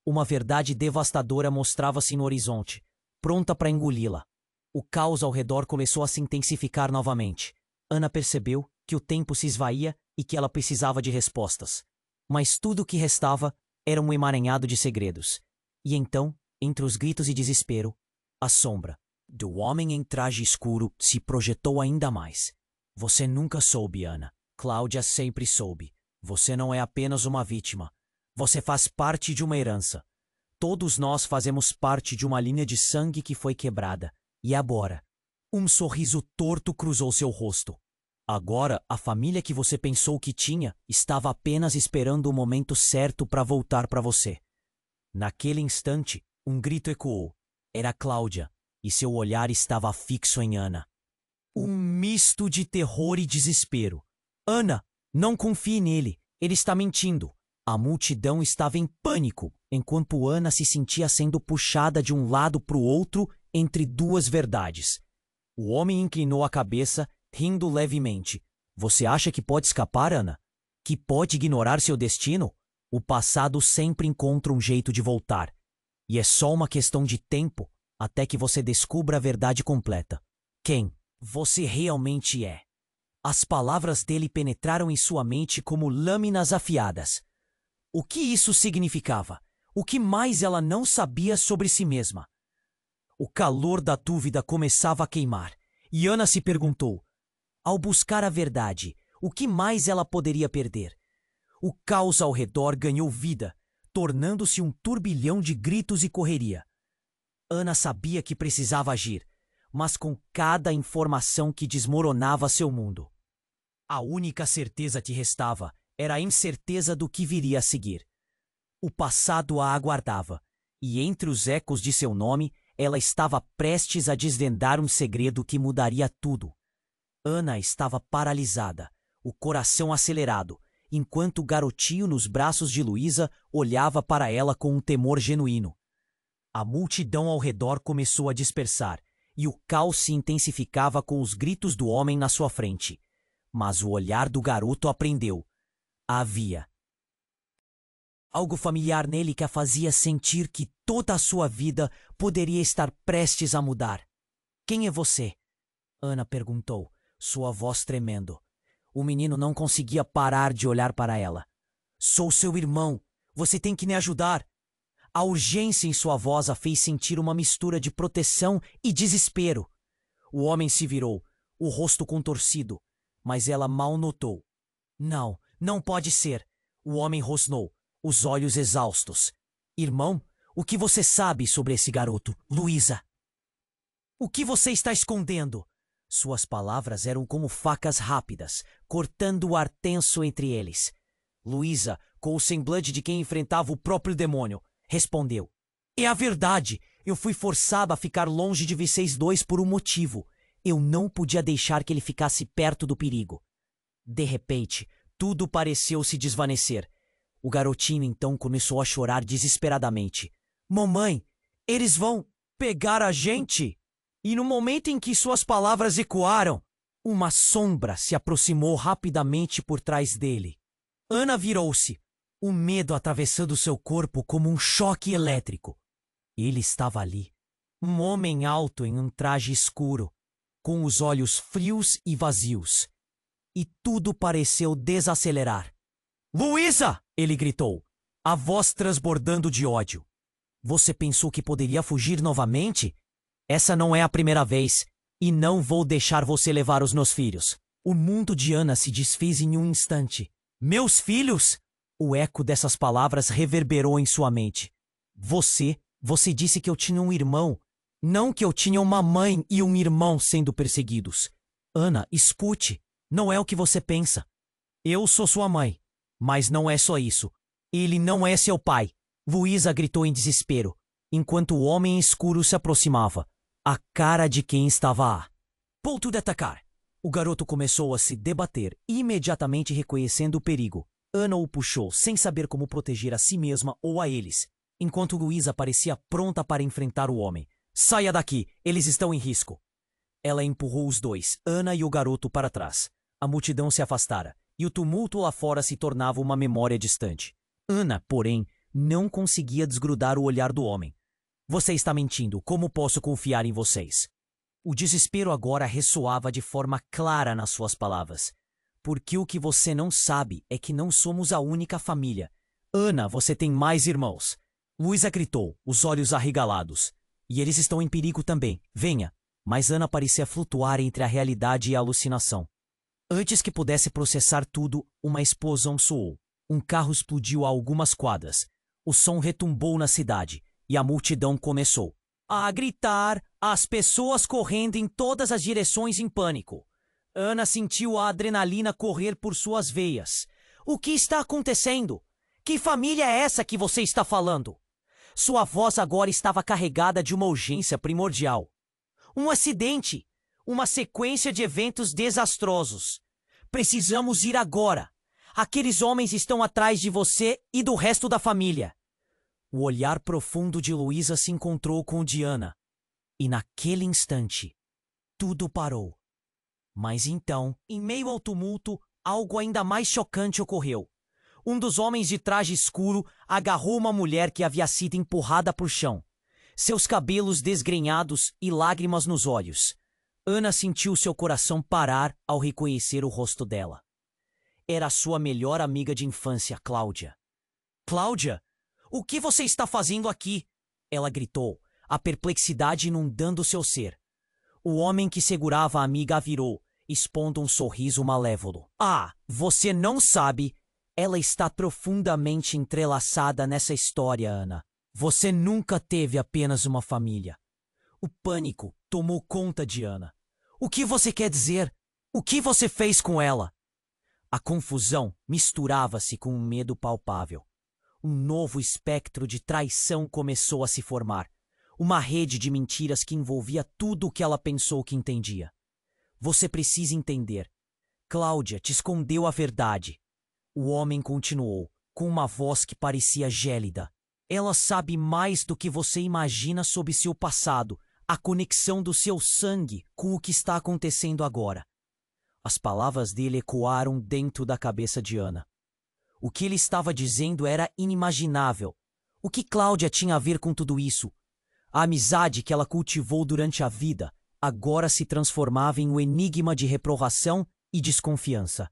Uma verdade devastadora mostrava-se no horizonte, pronta para engoli-la. O caos ao redor começou a se intensificar novamente. Ana percebeu que o tempo se esvaía e que ela precisava de respostas. Mas tudo o que restava era um emaranhado de segredos. E então, entre os gritos e desespero, a sombra do homem em traje escuro se projetou ainda mais. Você nunca soube, Ana. Cláudia sempre soube. Você não é apenas uma vítima. Você faz parte de uma herança. Todos nós fazemos parte de uma linha de sangue que foi quebrada. E agora? Um sorriso torto cruzou seu rosto. Agora, a família que você pensou que tinha estava apenas esperando o momento certo para voltar para você. Naquele instante, um grito ecoou. Era Cláudia, e seu olhar estava fixo em Ana. Um misto de terror e desespero. Ana, não confie nele. Ele está mentindo. A multidão estava em pânico, enquanto Ana se sentia sendo puxada de um lado para o outro entre duas verdades. O homem inclinou a cabeça, rindo levemente. Você acha que pode escapar, Ana? Que pode ignorar seu destino? O passado sempre encontra um jeito de voltar. E é só uma questão de tempo até que você descubra a verdade completa. Quem você realmente é. As palavras dele penetraram em sua mente como lâminas afiadas. O que isso significava? O que mais ela não sabia sobre si mesma? O calor da dúvida começava a queimar, e Ana se perguntou, ao buscar a verdade, o que mais ela poderia perder? O caos ao redor ganhou vida, tornando-se um turbilhão de gritos e correria. Ana sabia que precisava agir, mas com cada informação que desmoronava seu mundo. A única certeza que restava era a incerteza do que viria a seguir. O passado a aguardava, e entre os ecos de seu nome, ela estava prestes a desvendar um segredo que mudaria tudo. Ana estava paralisada, o coração acelerado, enquanto o garotinho nos braços de Luísa olhava para ela com um temor genuíno. A multidão ao redor começou a dispersar, e o caos se intensificava com os gritos do homem na sua frente. Mas o olhar do garoto aprendeu. Havia algo familiar nele que a fazia sentir que toda a sua vida poderia estar prestes a mudar. Quem é você? Ana perguntou, sua voz tremendo. O menino não conseguia parar de olhar para ela. Sou seu irmão. Você tem que me ajudar. A urgência em sua voz a fez sentir uma mistura de proteção e desespero. O homem se virou, o rosto contorcido, mas ela mal notou. Não, não pode ser. O homem rosnou, os olhos exaustos. Irmão, o que você sabe sobre esse garoto, Luísa? O que você está escondendo? Suas palavras eram como facas rápidas, cortando o ar tenso entre eles. Luísa, com o semblante de quem enfrentava o próprio demônio, respondeu. É a verdade. Eu fui forçada a ficar longe de vocês dois por um motivo. Eu não podia deixar que ele ficasse perto do perigo. De repente, tudo pareceu se desvanecer. O garotinho então começou a chorar desesperadamente. Mamãe, eles vão pegar a gente! E no momento em que suas palavras ecoaram, uma sombra se aproximou rapidamente por trás dele. Ana virou-se, o medo atravessando seu corpo como um choque elétrico. Ele estava ali, um homem alto em um traje escuro, com os olhos frios e vazios. E tudo pareceu desacelerar. Luísa! Ele gritou, a voz transbordando de ódio. Você pensou que poderia fugir novamente? Essa não é a primeira vez, e não vou deixar você levar os meus filhos. O mundo de Ana se desfez em um instante. Meus filhos? O eco dessas palavras reverberou em sua mente. Você disse que eu tinha um irmão, não que eu tinha uma mãe e um irmão sendo perseguidos. Ana, escute. Não é o que você pensa. Eu sou sua mãe. Mas não é só isso. Ele não é seu pai. Luísa gritou em desespero, enquanto o homem escuro se aproximava, a cara de quem estava a ponto de atacar. O garoto começou a se debater, imediatamente reconhecendo o perigo. Ana o puxou, sem saber como proteger a si mesma ou a eles, enquanto Luísa parecia pronta para enfrentar o homem. Saia daqui, eles estão em risco. Ela empurrou os dois, Ana e o garoto, para trás. A multidão se afastara, e o tumulto lá fora se tornava uma memória distante. Ana, porém, não conseguia desgrudar o olhar do homem. Você está mentindo, como posso confiar em vocês? O desespero agora ressoava de forma clara nas suas palavras. Porque o que você não sabe é que não somos a única família. Ana, você tem mais irmãos. Luísa gritou, os olhos arregalados. E eles estão em perigo também. Venha. Mas Ana parecia flutuar entre a realidade e a alucinação. Antes que pudesse processar tudo, uma explosão soou. Um carro explodiu a algumas quadras. O som retumbou na cidade, e a multidão começou a gritar, as pessoas correndo em todas as direções em pânico. Ana sentiu a adrenalina correr por suas veias. O que está acontecendo? Que família é essa que você está falando? Sua voz agora estava carregada de uma urgência primordial. Um acidente, uma sequência de eventos desastrosos. Precisamos ir agora. Aqueles homens estão atrás de você e do resto da família. O olhar profundo de Luísa se encontrou com o de Ana. E naquele instante, tudo parou. Mas então, em meio ao tumulto, algo ainda mais chocante ocorreu. Um dos homens de traje escuro agarrou uma mulher que havia sido empurrada para o chão. Seus cabelos desgrenhados e lágrimas nos olhos. Ana sentiu seu coração parar ao reconhecer o rosto dela. Era sua melhor amiga de infância, Cláudia. Cláudia, o que você está fazendo aqui? Ela gritou, a perplexidade inundando seu ser. O homem que segurava a amiga a virou, expondo um sorriso malévolo. Ah, você não sabe? Ela está profundamente entrelaçada nessa história, Ana. Você nunca teve apenas uma família. O pânico tomou conta de Ana. O que você quer dizer? O que você fez com ela? A confusão misturava-se com um medo palpável. Um novo espectro de traição começou a se formar. Uma rede de mentiras que envolvia tudo o que ela pensou que entendia. Você precisa entender. Cláudia te escondeu a verdade. O homem continuou, com uma voz que parecia gélida. Ela sabe mais do que você imagina sobre seu passado, a conexão do seu sangue com o que está acontecendo agora. As palavras dele ecoaram dentro da cabeça de Ana. O que ele estava dizendo era inimaginável. O que Cláudia tinha a ver com tudo isso? A amizade que ela cultivou durante a vida agora se transformava em um enigma de reprovação e desconfiança.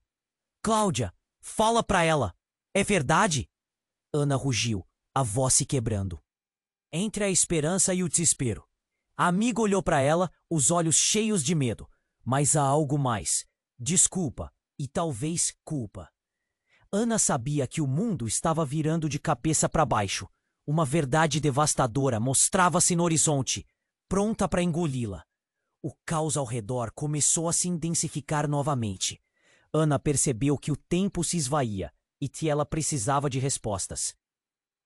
Cláudia, fala pra ela. É verdade? Ana rugiu, a voz se quebrando. Entre a esperança e o desespero. A amiga olhou para ela, os olhos cheios de medo. Mas há algo mais. Desculpa e talvez culpa. Ana sabia que o mundo estava virando de cabeça para baixo. Uma verdade devastadora mostrava-se no horizonte, pronta para engoli-la. O caos ao redor começou a se intensificar novamente. Ana percebeu que o tempo se esvaía e que ela precisava de respostas.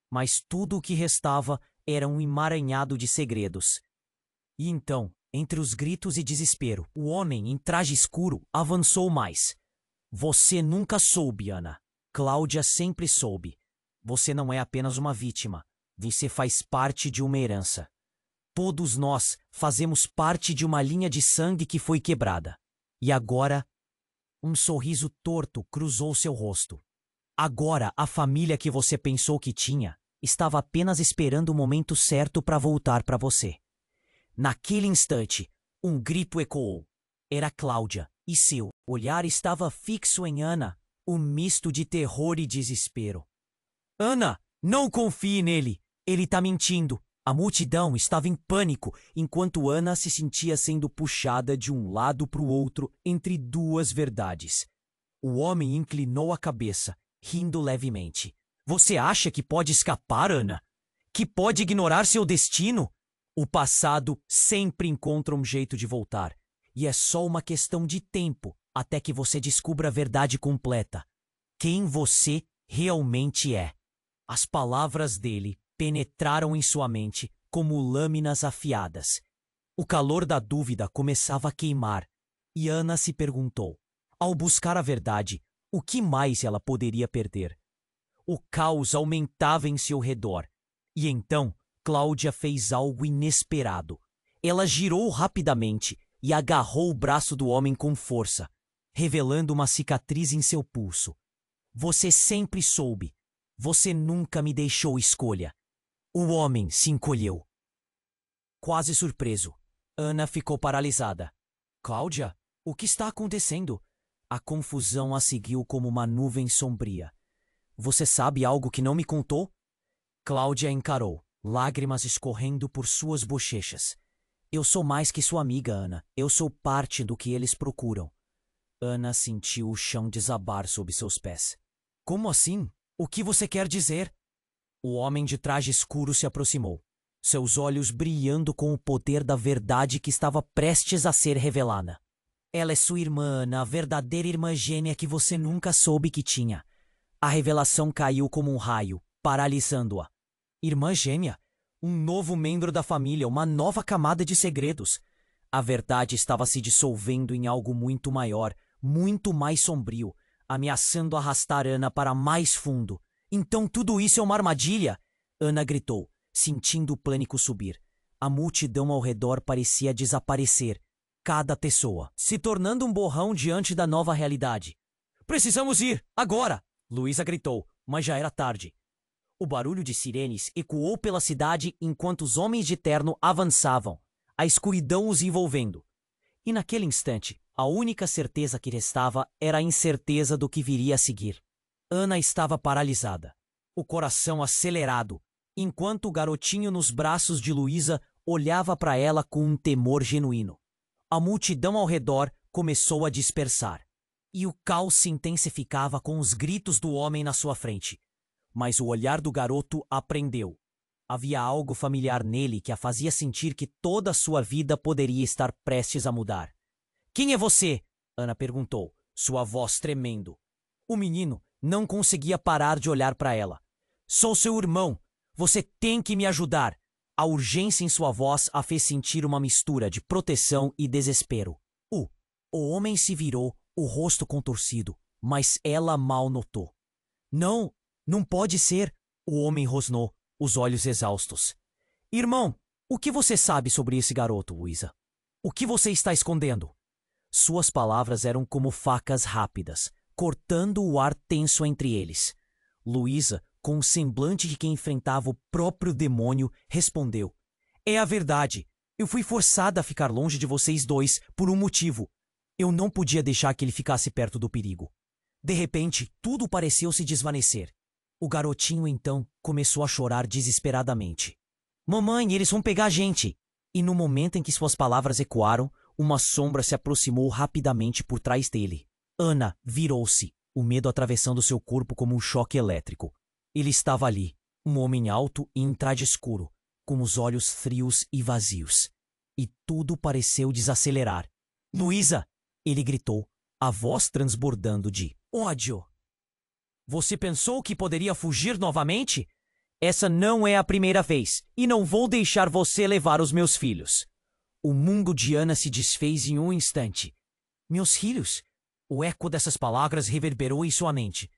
Mas tudo o que restava era um emaranhado de segredos. E então, entre os gritos e desespero, o homem em traje escuro avançou mais. Você nunca soube, Ana. Cláudia sempre soube. Você não é apenas uma vítima. Você faz parte de uma herança. Todos nós fazemos parte de uma linha de sangue que foi quebrada. E agora, um sorriso torto cruzou seu rosto. Agora, a família que você pensou que tinha estava apenas esperando o momento certo para voltar para você. Naquele instante, um grito ecoou. Era Cláudia, e seu olhar estava fixo em Ana, um misto de terror e desespero. Ana, não confie nele. Ele está mentindo. A multidão estava em pânico, enquanto Ana se sentia sendo puxada de um lado para o outro entre duas verdades. O homem inclinou a cabeça, rindo levemente. Você acha que pode escapar, Ana? Que pode ignorar seu destino? O passado sempre encontra um jeito de voltar, e é só uma questão de tempo até que você descubra a verdade completa. Quem você realmente é. As palavras dele penetraram em sua mente como lâminas afiadas. O calor da dúvida começava a queimar, e Ana se perguntou, ao buscar a verdade, o que mais ela poderia perder? O caos aumentava em seu redor, e então Cláudia fez algo inesperado. Ela girou rapidamente e agarrou o braço do homem com força, revelando uma cicatriz em seu pulso. Você sempre soube. Você nunca me deixou escolha. O homem se encolheu. Quase surpreso, Ana ficou paralisada. Cláudia, o que está acontecendo? A confusão a seguiu como uma nuvem sombria. Você sabe algo que não me contou? Cláudia encarou, lágrimas escorrendo por suas bochechas. Eu sou mais que sua amiga, Ana. Eu sou parte do que eles procuram. Ana sentiu o chão desabar sob seus pés. Como assim? O que você quer dizer? O homem de traje escuro se aproximou, seus olhos brilhando com o poder da verdade que estava prestes a ser revelada. Ela é sua irmã, Ana, a verdadeira irmã gêmea que você nunca soube que tinha. A revelação caiu como um raio, paralisando-a. Irmã gêmea? Um novo membro da família, uma nova camada de segredos. A verdade estava se dissolvendo em algo muito maior, muito mais sombrio, ameaçando arrastar Ana para mais fundo. Então tudo isso é uma armadilha? Ana gritou, sentindo o pânico subir. A multidão ao redor parecia desaparecer, cada pessoa se tornando um borrão diante da nova realidade. Precisamos ir, agora! Luísa gritou, mas já era tarde. O barulho de sirenes ecoou pela cidade enquanto os homens de terno avançavam, a escuridão os envolvendo. E naquele instante, a única certeza que restava era a incerteza do que viria a seguir. Ana estava paralisada, o coração acelerado, enquanto o garotinho nos braços de Luísa olhava para ela com um temor genuíno. A multidão ao redor começou a dispersar, e o caos se intensificava com os gritos do homem na sua frente. Mas o olhar do garoto a prendeu. Havia algo familiar nele que a fazia sentir que toda a sua vida poderia estar prestes a mudar. Quem é você? Ana perguntou, sua voz tremendo. O menino não conseguia parar de olhar para ela. Sou seu irmão. Você tem que me ajudar. A urgência em sua voz a fez sentir uma mistura de proteção e desespero. O homem se virou, o rosto contorcido, mas ela mal notou. Não, não pode ser, o homem rosnou, os olhos exaustos. Irmão, o que você sabe sobre esse garoto, Luísa? O que você está escondendo? Suas palavras eram como facas rápidas, cortando o ar tenso entre eles. Luísa, com o semblante de quem enfrentava o próprio demônio, respondeu. É a verdade. Eu fui forçada a ficar longe de vocês dois por um motivo. Eu não podia deixar que ele ficasse perto do perigo. De repente, tudo pareceu se desvanecer. O garotinho, então, começou a chorar desesperadamente. Mamãe, eles vão pegar a gente! E no momento em que suas palavras ecoaram, uma sombra se aproximou rapidamente por trás dele. Ana virou-se, o medo atravessando seu corpo como um choque elétrico. Ele estava ali, um homem alto e em traje escuro, com os olhos frios e vazios. E tudo pareceu desacelerar. Luísa! Ele gritou, a voz transbordando de ódio. Você pensou que poderia fugir novamente? Essa não é a primeira vez, e não vou deixar você levar os meus filhos. O mundo de Ana se desfez em um instante. Meus filhos? O eco dessas palavras reverberou em sua mente.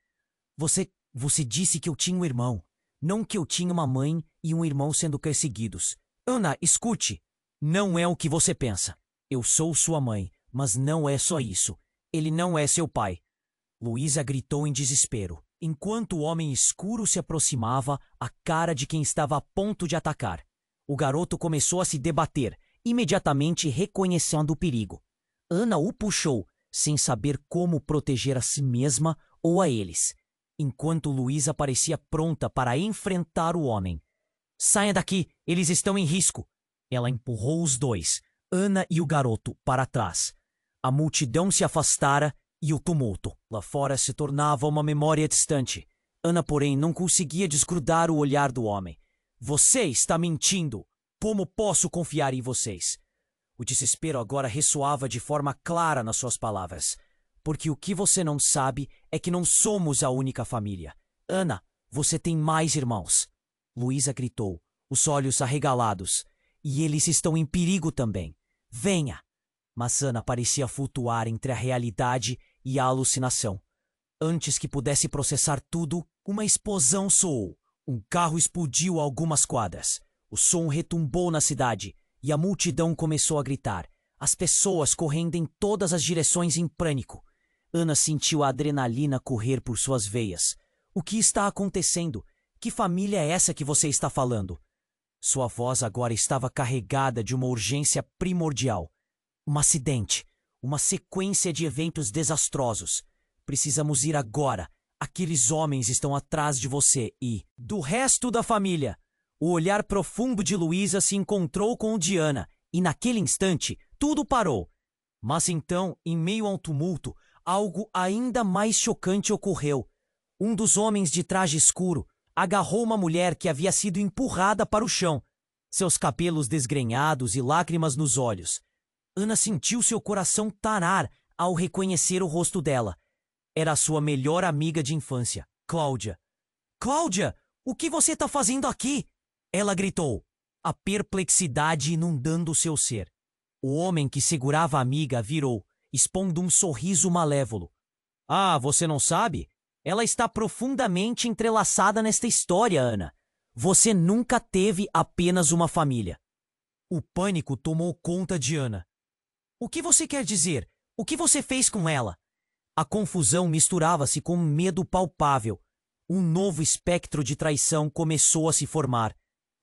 Você disse que eu tinha um irmão, não que eu tinha uma mãe e um irmão sendo perseguidos. Ana, escute. Não é o que você pensa. Eu sou sua mãe, mas não é só isso. Ele não é seu pai. Luísa gritou em desespero, enquanto o homem escuro se aproximava, a cara de quem estava a ponto de atacar. O garoto começou a se debater, imediatamente reconhecendo o perigo. Ana o puxou, sem saber como proteger a si mesma ou a eles, enquanto Luísa parecia pronta para enfrentar o homem. Saia daqui, eles estão em risco. Ela empurrou os dois, Ana e o garoto, para trás. A multidão se afastara e o tumulto lá fora se tornava uma memória distante. Ana, porém, não conseguia desgrudar o olhar do homem. Você está mentindo! Como posso confiar em vocês? O desespero agora ressoava de forma clara nas suas palavras. Porque o que você não sabe é que não somos a única família. Ana, você tem mais irmãos. Luísa gritou, os olhos arregalados. E eles estão em perigo também. Venha! Mas Ana parecia flutuar entre a realidade e a alucinação. Antes que pudesse processar tudo, uma explosão soou. Um carro explodiu a algumas quadras. O som retumbou na cidade e a multidão começou a gritar. As pessoas correndo em todas as direções em pânico. Ana sentiu a adrenalina correr por suas veias. O que está acontecendo? Que família é essa que você está falando? Sua voz agora estava carregada de uma urgência primordial. Um acidente. Uma sequência de eventos desastrosos. Precisamos ir agora. Aqueles homens estão atrás de você e do resto da família. O olhar profundo de Luísa se encontrou com o de Ana, e naquele instante tudo parou. Mas então, em meio a um tumulto, algo ainda mais chocante ocorreu. Um dos homens de traje escuro agarrou uma mulher que havia sido empurrada para o chão, seus cabelos desgrenhados e lágrimas nos olhos. Ana sentiu seu coração tarar ao reconhecer o rosto dela. Era a sua melhor amiga de infância, Cláudia. Cláudia, o que você está fazendo aqui? Ela gritou, a perplexidade inundando seu ser. O homem que segurava a amiga virou, expondo um sorriso malévolo. Ah, você não sabe? Ela está profundamente entrelaçada nesta história, Ana. Você nunca teve apenas uma família. O pânico tomou conta de Ana. O que você quer dizer? O que você fez com ela? A confusão misturava-se com um medo palpável. Um novo espectro de traição começou a se formar.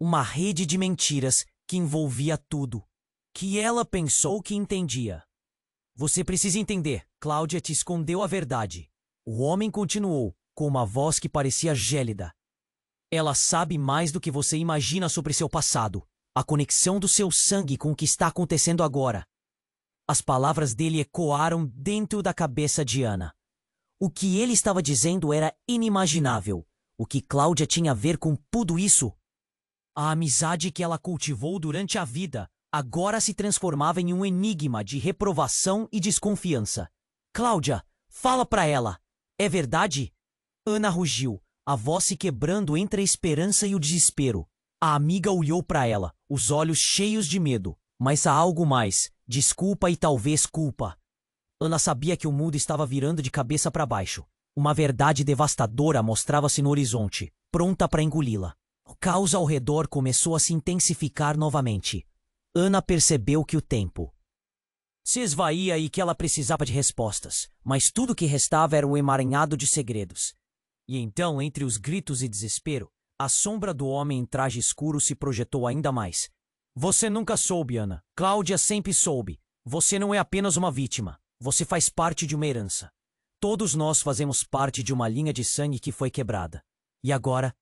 Uma rede de mentiras que envolvia tudo. Que ela pensou que entendia. Você precisa entender. Cláudia te escondeu a verdade. O homem continuou, com uma voz que parecia gélida. Ela sabe mais do que você imagina sobre seu passado. A conexão do seu sangue com o que está acontecendo agora. As palavras dele ecoaram dentro da cabeça de Ana. O que ele estava dizendo era inimaginável. O que Cláudia tinha a ver com tudo isso? A amizade que ela cultivou durante a vida agora se transformava em um enigma de reprovação e desconfiança. Cláudia, fala para ela. É verdade? Ana rugiu, a voz se quebrando entre a esperança e o desespero. A amiga olhou para ela, os olhos cheios de medo. Mas há algo mais. Desculpa e talvez culpa. Ana sabia que o mundo estava virando de cabeça para baixo. Uma verdade devastadora mostrava-se no horizonte, pronta para engoli-la. O caos ao redor começou a se intensificar novamente. Ana percebeu que o tempo se esvaía e que ela precisava de respostas, mas tudo que restava era um emaranhado de segredos. E então, entre os gritos e desespero, a sombra do homem em traje escuro se projetou ainda mais. Você nunca soube, Ana. Cláudia sempre soube. Você não é apenas uma vítima. Você faz parte de uma herança. Todos nós fazemos parte de uma linha de sangue que foi quebrada. E agora?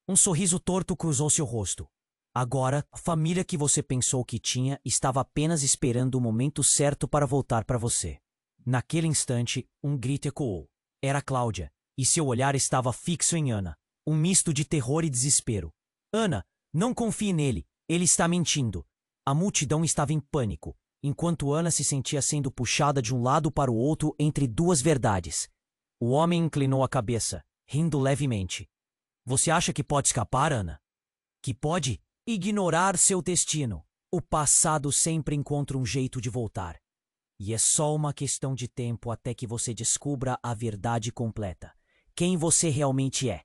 Um sorriso torto cruzou seu rosto. Agora, a família que você pensou que tinha estava apenas esperando o momento certo para voltar para você. Naquele instante, um grito ecoou. Era Cláudia, e seu olhar estava fixo em Ana. Um misto de terror e desespero. Ana, não confie nele. Ele está mentindo. A multidão estava em pânico, enquanto Ana se sentia sendo puxada de um lado para o outro entre duas verdades. O homem inclinou a cabeça, rindo levemente. Você acha que pode escapar, Ana? Que pode ignorar seu destino. O passado sempre encontra um jeito de voltar. E é só uma questão de tempo até que você descubra a verdade completa. Quem você realmente é.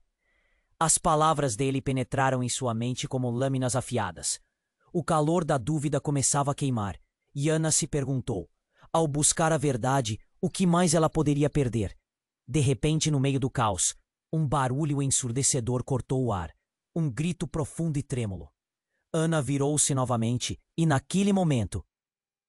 As palavras dele penetraram em sua mente como lâminas afiadas. O calor da dúvida começava a queimar, e Ana se perguntou, ao buscar a verdade, o que mais ela poderia perder. De repente, no meio do caos, um barulho ensurdecedor cortou o ar, um grito profundo e trêmulo. Ana virou-se novamente, e naquele momento,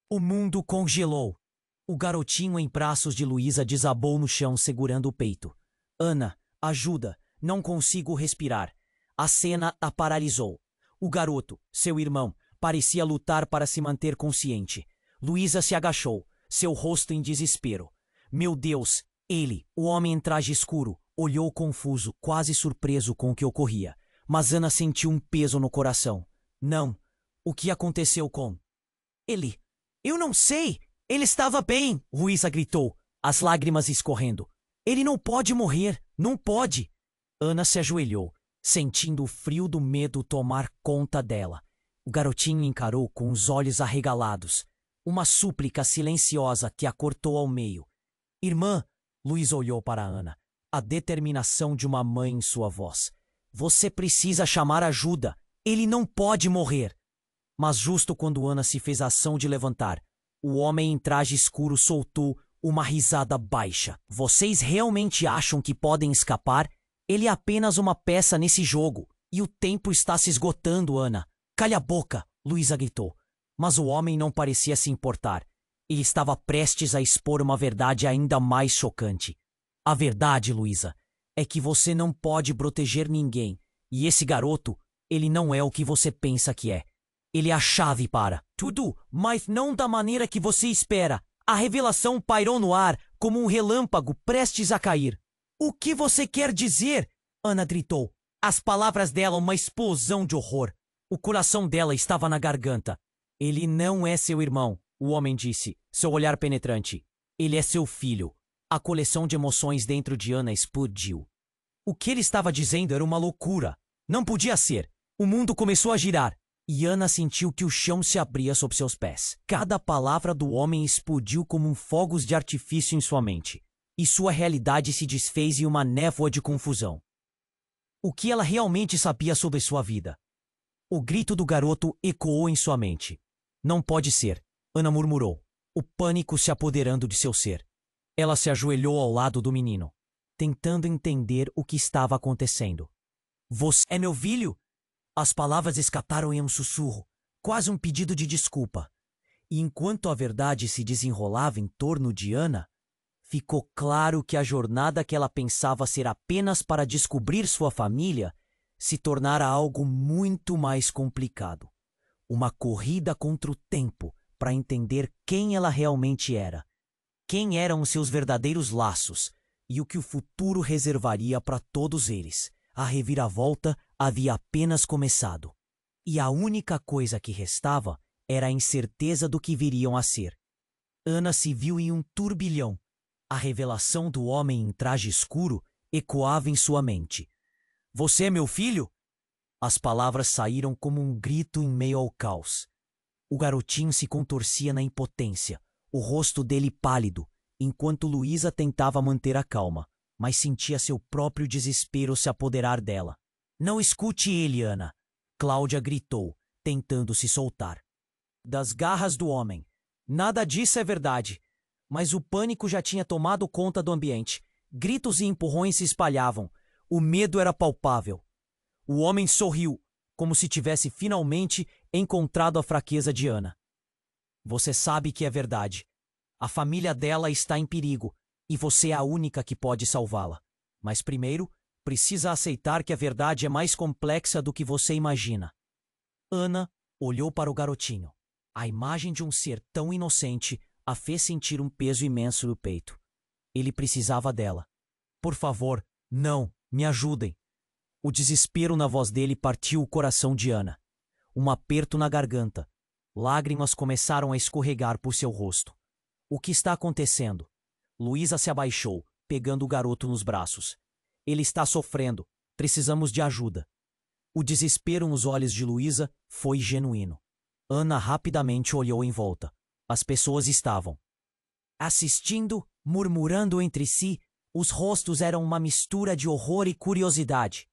o mundo congelou. O garotinho em braços de Luísa desabou no chão segurando o peito. Ana, ajuda! Não consigo respirar. A cena a paralisou. O garoto, seu irmão, parecia lutar para se manter consciente. Luísa se agachou, seu rosto em desespero. Meu Deus! Ele, o homem em traje escuro, olhou confuso, quase surpreso com o que ocorria. Mas Ana sentiu um peso no coração. Não. O que aconteceu com ele? Eu não sei. Ele estava bem, Luísa gritou, as lágrimas escorrendo. Ele não pode morrer, não pode. Ana se ajoelhou, sentindo o frio do medo tomar conta dela. O garotinho encarou com os olhos arregalados, uma súplica silenciosa que a cortou ao meio. Irmã, Luísa olhou para Ana, a determinação de uma mãe em sua voz. Você precisa chamar ajuda. Ele não pode morrer. Mas justo quando Ana se fez a ação de levantar, o homem em traje escuro soltou uma risada baixa. Vocês realmente acham que podem escapar? Ele é apenas uma peça nesse jogo. E o tempo está se esgotando, Ana. Calha a boca, Luísa gritou. Mas o homem não parecia se importar. Ele estava prestes a expor uma verdade ainda mais chocante. A verdade, Luísa, é que você não pode proteger ninguém. E esse garoto, ele não é o que você pensa que é. Ele é a chave para tudo, mas não da maneira que você espera. A revelação pairou no ar como um relâmpago prestes a cair. O que você quer dizer? Ana gritou. As palavras dela uma explosão de horror. O coração dela estava na garganta. Ele não é seu irmão, o homem disse, seu olhar penetrante. Ele é seu filho. A coleção de emoções dentro de Ana explodiu. O que ele estava dizendo era uma loucura. Não podia ser. O mundo começou a girar. E Ana sentiu que o chão se abria sob seus pés. Cada palavra do homem explodiu como fogos de artifício em sua mente. E sua realidade se desfez em uma névoa de confusão. O que ela realmente sabia sobre sua vida? O grito do garoto ecoou em sua mente. Não pode ser, Ana murmurou, o pânico se apoderando de seu ser. Ela se ajoelhou ao lado do menino, tentando entender o que estava acontecendo. Você é meu filho? As palavras escaparam em um sussurro, quase um pedido de desculpa. E enquanto a verdade se desenrolava em torno de Ana, ficou claro que a jornada que ela pensava ser apenas para descobrir sua família se tornara algo muito mais complicado. Uma corrida contra o tempo para entender quem ela realmente era, quem eram seus verdadeiros laços e o que o futuro reservaria para todos eles. A reviravolta havia apenas começado. E a única coisa que restava era a incerteza do que viriam a ser. Ana se viu em um turbilhão. A revelação do homem em traje escuro ecoava em sua mente. Você é meu filho? As palavras saíram como um grito em meio ao caos. O garotinho se contorcia na impotência, o rosto dele pálido, enquanto Luísa tentava manter a calma, mas sentia seu próprio desespero se apoderar dela. Não escute ele, Ana, Cláudia gritou, tentando se soltar. Das garras do homem. Nada disso é verdade. Mas o pânico já tinha tomado conta do ambiente. Gritos e empurrões se espalhavam. O medo era palpável. O homem sorriu, como se tivesse finalmente encontrado a fraqueza de Ana. Você sabe que é verdade. A família dela está em perigo, e você é a única que pode salvá-la. Mas primeiro, precisa aceitar que a verdade é mais complexa do que você imagina. Ana olhou para o garotinho. A imagem de um ser tão inocente a fez sentir um peso imenso no peito. Ele precisava dela. Por favor, não, me ajudem. O desespero na voz dele partiu o coração de Ana. Um aperto na garganta. Lágrimas começaram a escorregar por seu rosto. O que está acontecendo? Luísa se abaixou, pegando o garoto nos braços. Ele está sofrendo. Precisamos de ajuda. O desespero nos olhos de Luísa foi genuíno. Ana rapidamente olhou em volta. As pessoas estavam assistindo, murmurando entre si. Os rostos eram uma mistura de horror e curiosidade.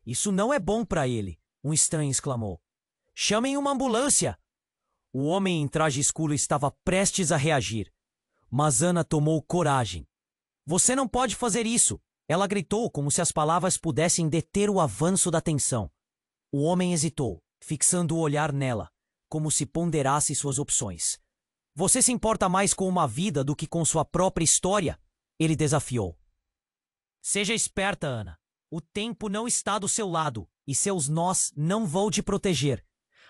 Isso não é bom para ele, um estranho exclamou. Chamem uma ambulância! O homem em traje escuro estava prestes a reagir. Mas Ana tomou coragem. Você não pode fazer isso! Ela gritou como se as palavras pudessem deter o avanço da tensão. O homem hesitou, fixando o olhar nela, como se ponderasse suas opções. Você se importa mais com uma vida do que com sua própria história? Ele desafiou. Seja esperta, Ana. O tempo não está do seu lado e seus nós não vão te proteger.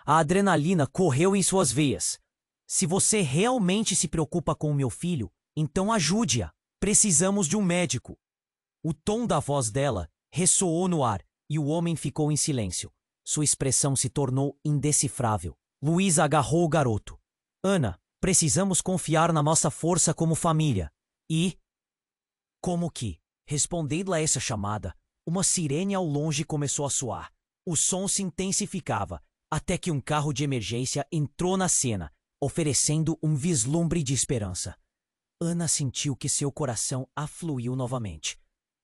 A adrenalina correu em suas veias. Se você realmente se preocupa com o meu filho, então ajude-a. Precisamos de um médico. O tom da voz dela ressoou no ar e o homem ficou em silêncio. Sua expressão se tornou indecifrável. Luísa agarrou o garoto. Ana, Precisamos confiar na nossa força como família. E... Como que, respondendo a essa chamada, uma sirene ao longe começou a soar. O som se intensificava, até que um carro de emergência entrou na cena, oferecendo um vislumbre de esperança. Ana sentiu que seu coração afluiu novamente.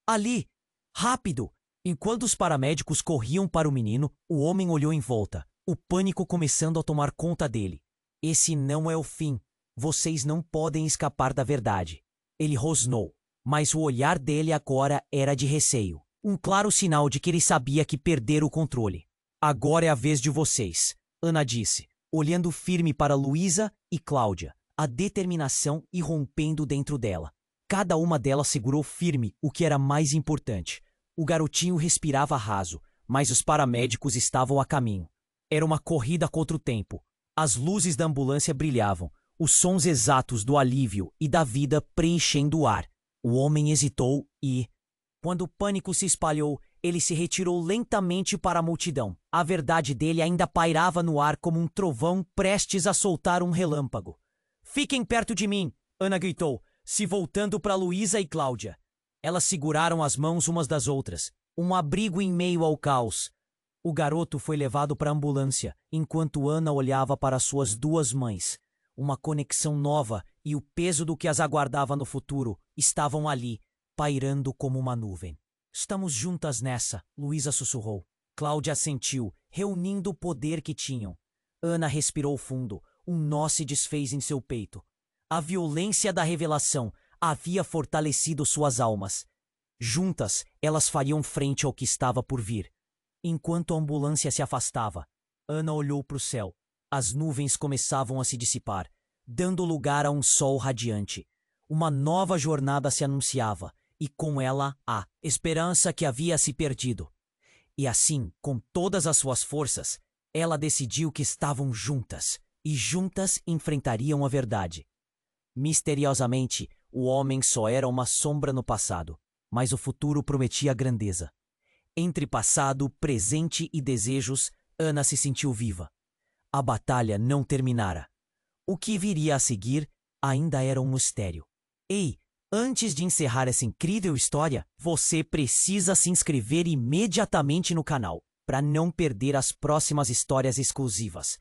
Ali! Rápido! Enquanto os paramédicos corriam para o menino, o homem olhou em volta, o pânico começando a tomar conta dele. Esse não é o fim. Vocês não podem escapar da verdade. Ele rosnou, mas o olhar dele agora era de receio. Um claro sinal de que ele sabia que perdera o controle. Agora é a vez de vocês, Ana disse, olhando firme para Luísa e Cláudia, a determinação irrompendo dentro dela. Cada uma delas segurou firme o que era mais importante. O garotinho respirava raso, mas os paramédicos estavam a caminho. Era uma corrida contra o tempo. As luzes da ambulância brilhavam, os sons exatos do alívio e da vida preenchendo o ar. O homem hesitou e... Quando o pânico se espalhou, ele se retirou lentamente para a multidão. A verdade dele ainda pairava no ar como um trovão prestes a soltar um relâmpago. "Fiquem perto de mim!" Ana gritou, se voltando para Luísa e Cláudia. Elas seguraram as mãos umas das outras, um abrigo em meio ao caos. O garoto foi levado para a ambulância, enquanto Ana olhava para suas duas mães. Uma conexão nova e o peso do que as aguardava no futuro estavam ali, pairando como uma nuvem. "Estamos juntas nessa", Luísa sussurrou. Cláudia assentiu, reunindo o poder que tinham. Ana respirou fundo, um nó se desfez em seu peito. A violência da revelação havia fortalecido suas almas. Juntas, elas fariam frente ao que estava por vir. Enquanto a ambulância se afastava, Ana olhou para o céu. As nuvens começavam a se dissipar, dando lugar a um sol radiante. Uma nova jornada se anunciava, e com ela a esperança que havia se perdido. E assim, com todas as suas forças, ela decidiu que estavam juntas, e juntas enfrentariam a verdade. Misteriosamente, o homem só era uma sombra no passado, mas o futuro prometia grandeza. Entre passado, presente e desejos, Ana se sentiu viva. A batalha não terminara. O que viria a seguir ainda era um mistério. Ei, antes de encerrar essa incrível história, você precisa se inscrever imediatamente no canal para não perder as próximas histórias exclusivas.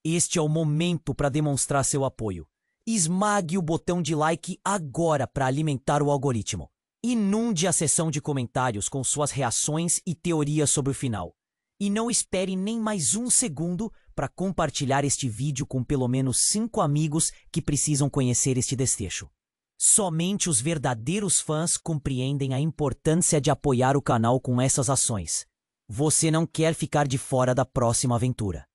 Este é o momento para demonstrar seu apoio. Esmague o botão de like agora para alimentar o algoritmo. Inunde a seção de comentários com suas reações e teorias sobre o final. E não espere nem mais um segundo para compartilhar este vídeo com pelo menos 5 amigos que precisam conhecer este desfecho. Somente os verdadeiros fãs compreendem a importância de apoiar o canal com essas ações. Você não quer ficar de fora da próxima aventura.